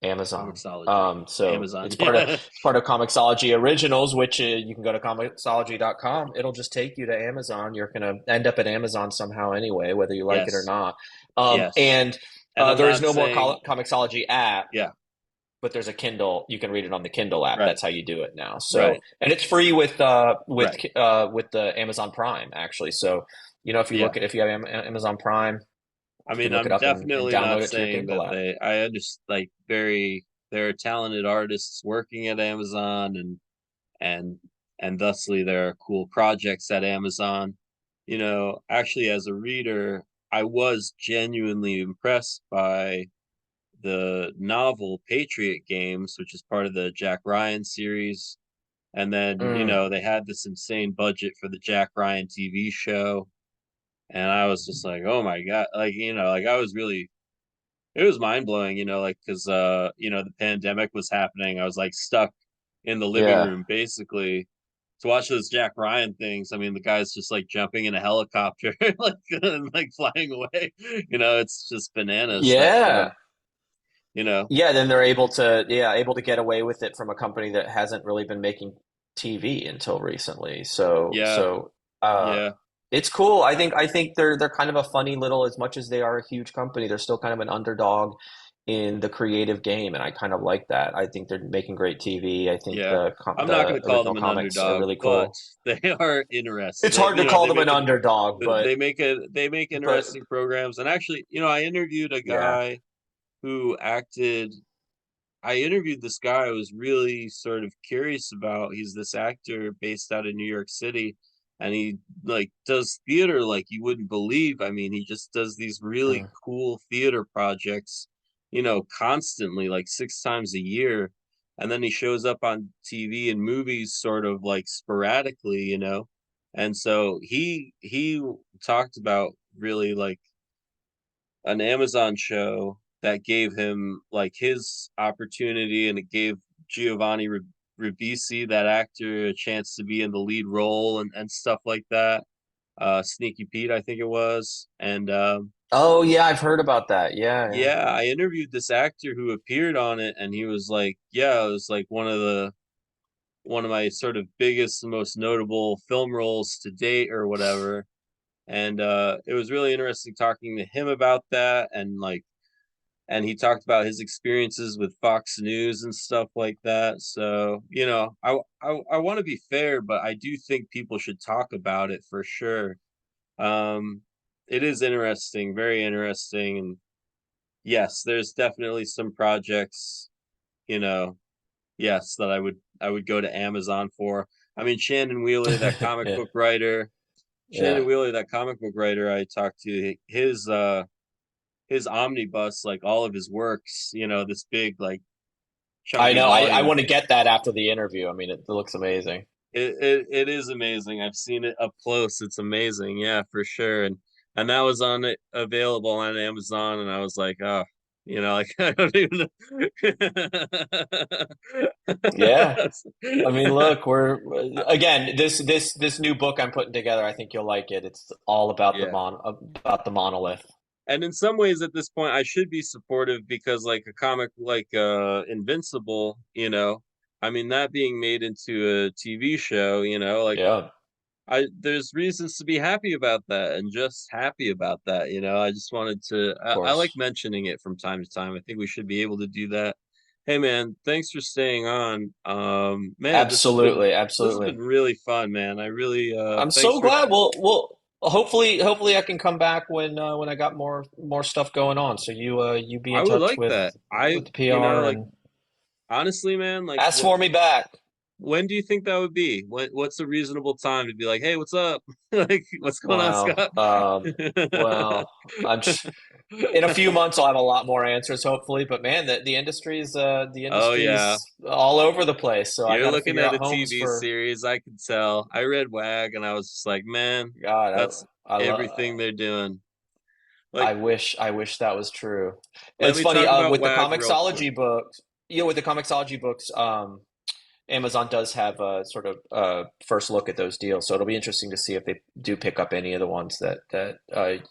Amazon. Comixology, So Amazon. it's part of Comixology Originals, which you can go to comixology.com. It'll just take you to Amazon. You're gonna end up at Amazon somehow anyway, whether you like it or Yes, not. yes. And And I'm there is not no more saying, Comixology app, yeah, but there's a Kindle. You can read it on the Kindle app. right, That's how you do it now. So, right, and it's free right. with the Amazon Prime actually. So, if you Yeah. look at if you have Amazon Prime, I you can mean, look it I'm up and definitely not download it to your saying Kindle that app. I understand, like, there are talented artists working at Amazon, and and thusly there are cool projects at Amazon. Actually, as a reader, I was genuinely impressed by the novel Patriot Games, which is part of the Jack Ryan series. And then, Mm, they had this insane budget for the Jack Ryan TV show. And I was just like, oh my God. Like, like I was really, it was mind blowing, like, because, the pandemic was happening. I was like stuck in the living yeah. room basically to watch those Jack Ryan things. I mean, the guy's just like jumping in a helicopter, like, and, like, flying away. It's just bananas, that show, Yeah. you know? Yeah, then they're able to get away with it from a company that hasn't really been making TV until recently. Yeah. Uh Yeah. it's cool. I think they're kind of a funny little, as much as they are a huge company, they're still kind of an underdog in the creative game, and I kind of like that. I think they're making great TV. I think Yeah. I'm not going the to call original them an comics are underdog, really but cool. they are interesting. It's hard to call them an underdog, They make but interesting programs. And actually, I interviewed a yeah. guy who acted I interviewed this guy I was really sort of curious about. He's this actor based out of New York City, and he, like, does theater like you wouldn't believe. I mean, he just does these really Mm. cool theater projects, constantly, like 6 times a year. And then he shows up on TV and movies sort of like sporadically, And so he talked about really, like, an Amazon show that gave him, like, his opportunity, and it gave Giovanni Ribisi, that actor, a chance to be in the lead role, and stuff like that. Sneaky Pete, I think it was. And Oh yeah, I've heard about that. Yeah, yeah. yeah, I interviewed this actor who appeared on it, and he was like, "Yeah, it was like one of my sort of biggest and most notable film roles to date, or whatever." And it was really interesting talking to him about that, and he talked about his experiences with Fox News and stuff like that. So, I want to be fair, but I do think people should talk about it for sure. Um, it is interesting, very interesting, and yes, there's definitely some projects, you know, yes, that I would go to Amazon for. I mean, Yeah, Shannon yeah. Wheeler, that comic book writer I talked to, his omnibus, like all of his works, this big, like, I chunky know. I volume. want to get that after the interview. I mean, it looks amazing. It is amazing. I've seen it up close. It's amazing. Yeah, for sure. And that was on it, available on Amazon, and I was like, oh, like, I don't even Yeah. know. I mean, look, we're again this new book I'm putting together. I think you'll like it. It's all about Yeah. the monolith. And in some ways at this point I should be supportive, because, like, a comic like Invincible, I mean, that being made into a TV show, like, Yeah. there's reasons to be happy about that and just happy about that, you know. I just wanted to Of I like course. mentioning it from time to time. I think we should be able to do that. Hey man, thanks for staying on. Man, Absolutely, this has been absolutely. really fun, man. I really I'm thanks so for glad. Well, hopefully I can come back when I got more stuff going on. So you be I in would touch like that. with the PR Like and honestly, man, like ask for me back. when do you think that would be? What's a reasonable time to be like, "Hey, what's up?" Like, "What's going on, Wow. Scott?" Well, in a few months I'll have a lot more answers, hopefully. But man, the Oh yeah. industry's all over the place. So I You're got to looking figure at out a homes TV for series, I can tell. I read WAG and I was just like, man, God. that's I everything love. they're doing. Like, I wish that was true. let It's me funny talk about with the WAG real quick. comicsology books. With the comicsology books, Amazon does have a sort of first look at those deals, so it'll be interesting to see if they do pick up any of the ones that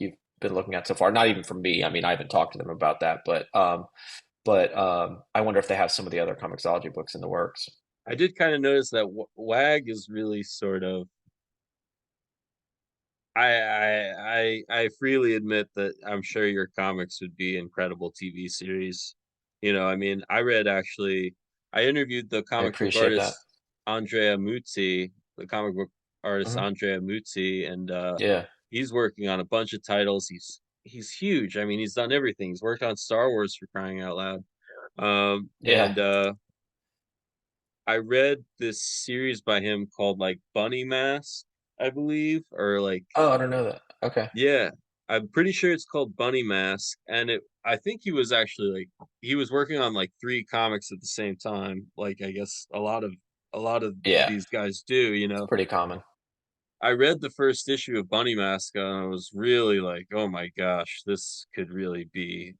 you've been looking at so far. Not even from me. I mean, I haven't talked to them about that, but I wonder if they have some of the other comicsology books in the works. I did kind of notice that WAG is really sort of I freely admit that I'm sure your comics would be incredible TV series. You know, I mean, I interviewed the I comic book appreciate that. artist Andrea Mucci, the comic book artist Hmm. Andrea Mucci, and Yeah, he's working on a bunch of titles. He's huge. I mean, he's done everything. He's worked on Star Wars for crying out loud. yeah. And I read this series by him called like Bunny Mask, I believe, or like Oh, I don't know that. Okay. yeah, I'm pretty sure it's called Bunny Mask, and it. I think he was actually like he was working on like three comics at the same time. Like I guess a lot of Yeah, these guys do. You it's know, pretty common. I read the first issue of Bunny Mask, and I was really like, oh my gosh, this could really be.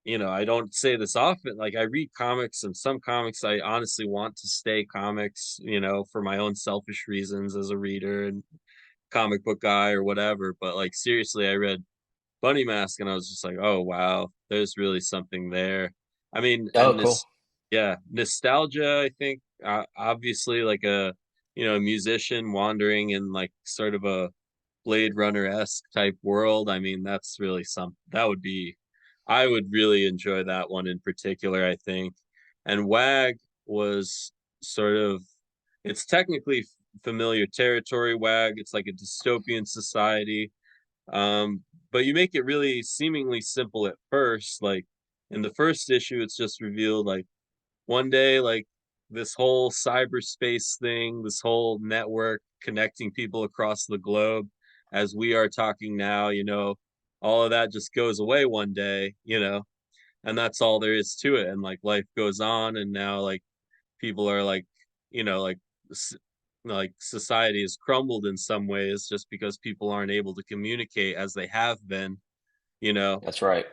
You know, I don't say this often. Like I read comics, and some comics I honestly want to stay comics. You know, for my own selfish reasons as a reader and comic book guy or whatever. But like seriously, I read Bunny Mask, and I was just like, oh wow, there's really something there. I mean, Oh, and cool. this, yeah, nostalgia. I think obviously like a musician wandering in like sort of a Blade Runner esque type world. I mean, that's really some that would be. I would really enjoy that one in particular. I think, and WAG was sort of. It's technically familiar territory. WAG. It's like a dystopian society, um, but you make it really seemingly simple at first. Like in the first issue, it's just revealed like one day, like this whole cyberspace thing, this whole network connecting people across the globe as we are talking now, all of that just goes away one day, and that's all there is to it. And like life goes on, and now like people are like, like like society has crumbled in some ways just because people aren't able to communicate as they have been, you know. That's right.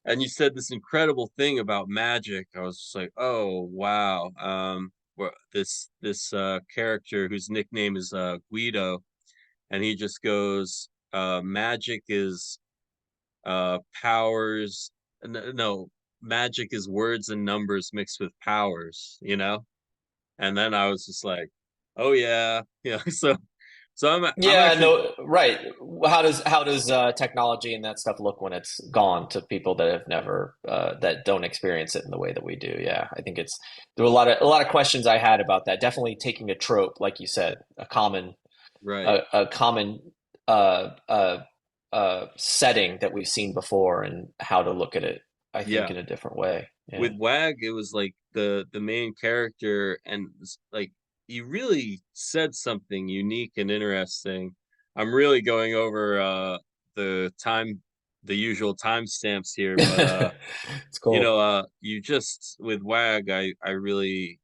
And you said this incredible thing about magic. I was just like, oh wow. This character whose nickname is Guido, and he just goes, magic is powers. No, magic is words and numbers mixed with powers. And then I was just like, oh yeah, yeah. So I'm Yeah, actually no, right. How does technology and that stuff look when it's gone to people that have never that don't experience it in the way that we do? Yeah, I think there were a lot of questions I had about that. Definitely taking a trope, like you said, right. a common setting that we've seen before, and how to look at it. I think Yeah. in a different way. Yeah. With WAG, it was like the main character, and like he really said something unique and interesting. I'm really going over the time the usual timestamps here, but It's cool. you just with WAG, I really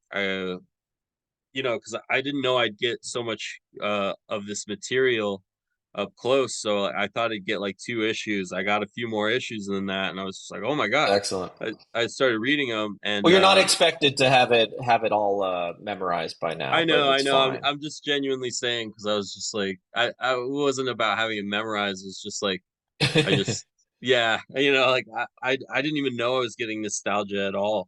because I didn't know I'd get so much of this material up close. So I thought I'd get like two issues. I got a few more issues than that, and I was just like, oh my god. Excellent. I started reading them, and Well, you're not expected to have it all memorized by now, but I it's know. fine. I'm just genuinely saying because I was just like, I it wasn't about having it memorized. It's just like I just yeah, like I didn't even know I was getting nostalgia at all.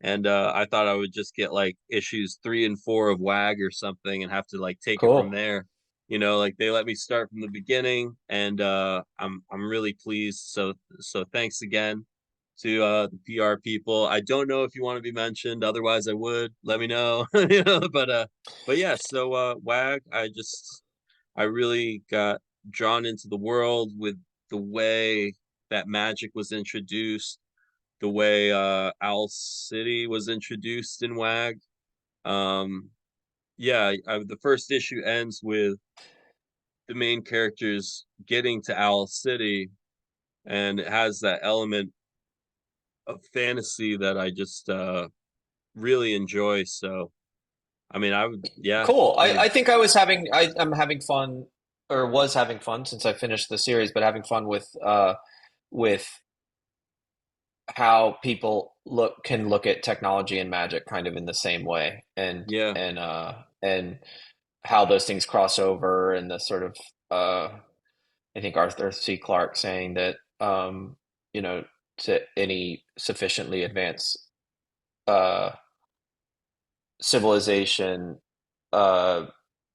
And I thought I would just get like issues 3 and 4 of WAG or something and have to like take it from Cool. there. like they let me start from the beginning, and I'm really pleased. So thanks again to the PR people. I don't know if you want to be mentioned, otherwise I would. Let me know. But yeah, so WAG, I really got drawn into the world with the way that magic was introduced, the way Owl City was introduced in WAG. Um, yeah, the first issue ends with the main characters getting to Owl City, and it has that element of fantasy that I just really enjoy. So, I mean, yeah, Cool. I would, I think I'm having fun, or was having fun since I finished the series, but having fun with how people can look at technology and magic kind of in the same way, yeah, and how those things cross over, and the sort of I think Arthur C. Clarke saying that you know, to any sufficiently advanced uh civilization, uh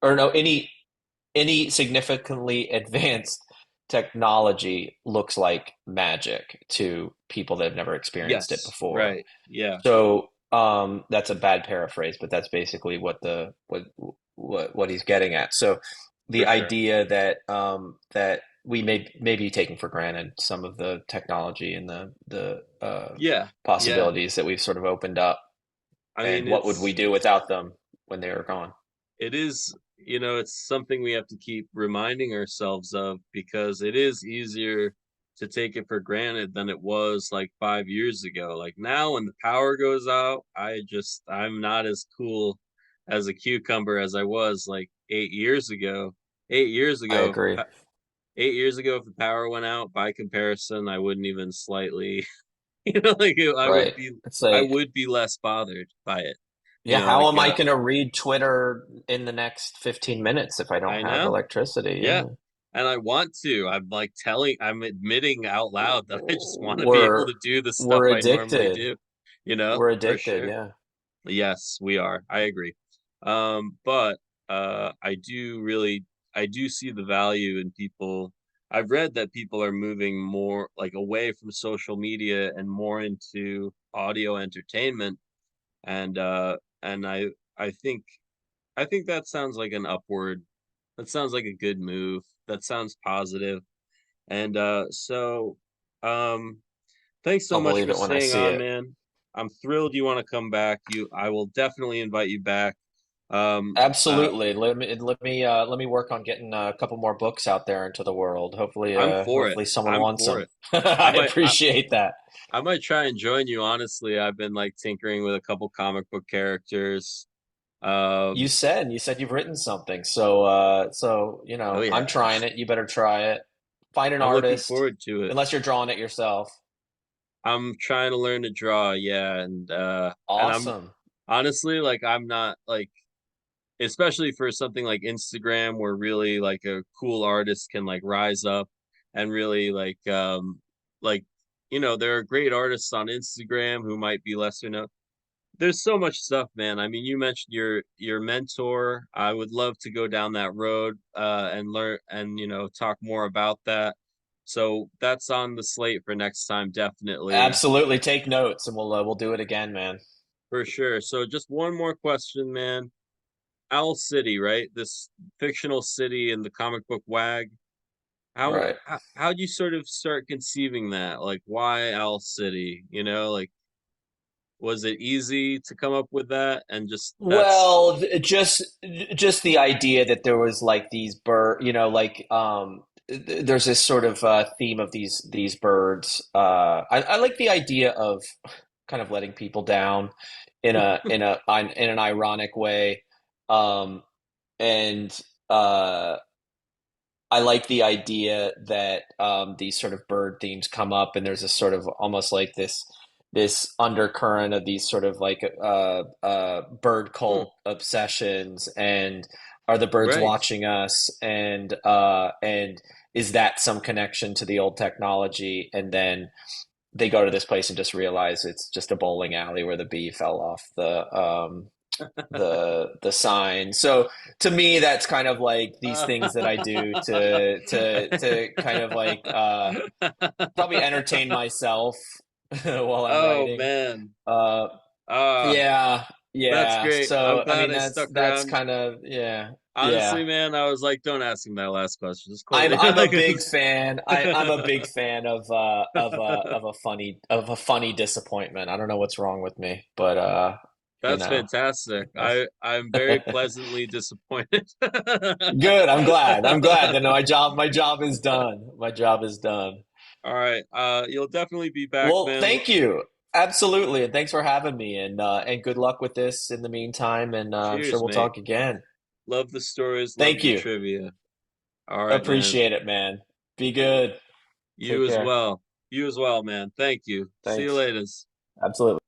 or no, any significantly advanced technology looks like magic to people that have never experienced it yes, before. right, yeah, So that's a bad paraphrase, but that's basically what he's getting at. So for the sure. idea that that we may be taking for granted some of the technology and the Yeah, yeah. possibilities that we've sort of opened up, I mean, and what would we do without them when they are gone? it is, it's something we have to keep reminding ourselves of because it is easier to take it for granted than it was like 5 years ago. Like now, when the power goes out, I'm not as cool as a cucumber as I was like 8 years ago. 8 years I ago, agree. 8 years ago, if the power went out, by comparison, I wouldn't even slightly, like Right. It's I like, would be less bothered by it. yeah, how Like am I going to read Twitter in the next 15 minutes if I don't I have know. electricity? Yeah. Yeah. And I want to. I'm admitting out loud that I just want to be able We're to do the stuff we're I normally addicted. do, We're for addicted, sure. yeah. Yes, we are. I agree. But I do see the value in people. I've read that people are moving more like away from social media and more into audio entertainment. And I think that sounds like that sounds like a good move. That sounds positive. And um thanks so I'll much believe for it when I staying see on, it. man. I'm thrilled you want to come back. I will definitely invite you back. Um uh Absolutely. Let me work on getting a couple more books out there into the world. I'm for it. Hopefully someone I'm wants for them. it. I I might I, appreciate that. I might try and join you, honestly. I've been like tinkering with a couple comic book characters. Um You said you've written something. So, oh I'm yeah. trying it. You better try it. Find an I'm looking artist, forward to it. unless you're drawing it yourself. I'm trying to learn to draw, yeah, and I'm Awesome. honestly like I'm not like especially for something like Instagram where really like a cool artist can like rise up and really like there are great artists on Instagram who might be lesser known. There's so much stuff, man. I mean, you mentioned your mentor. I would love to go down that road and learn and talk more about that. So that's on the slate for next time, definitely. Absolutely. Take notes, and we'll do it again, man. For sure. So just one more question, man. Owl City, right? This fictional city in the comic book WAG. Right. How'd you sort of start conceiving that? Like, why Owl City? Like, was it easy to come up with that? And just that's Well, just the idea that there was like these like there's this sort of theme of these birds. I like the idea of kind of letting people down in an ironic way, um, and uh, I like the idea that these sort of bird themes come up, and there's a sort of almost like this undercurrent of these sort of like bird hmm, cult obsessions, and are the birds right. watching us, and is that some connection to the old technology? And then they go to this place and just realize it's just a bowling alley where the bee fell off the the sign. So to me, that's kind of like these things that I do to kind of like probably entertain myself while I'm Oh writing. man. Uh, Ah, yeah, that's yeah. great. I'm So I glad mean, I that's stuck that's around. kind of yeah, Honestly, yeah. man, I was like, don't ask him that last question. Just close I'm it. I'm a Like, big fan. I'm a big fan of a funny disappointment. I don't know what's wrong with me, but you that's know. fantastic. I'm very pleasantly disappointed. Good. I'm glad. I'm glad that my job is done. My job is done. All right. You'll definitely be back, Well, man. thank you. Absolutely. And thanks for having me and good luck with this in the meantime and I'm sure Cheers, we'll mate. talk again. Love the stories, love Thank the you. trivia. All right, man. Appreciate it, man. Be good. You Take as care. well. You as well, man. Thank you. See you Thanks. later. Absolutely.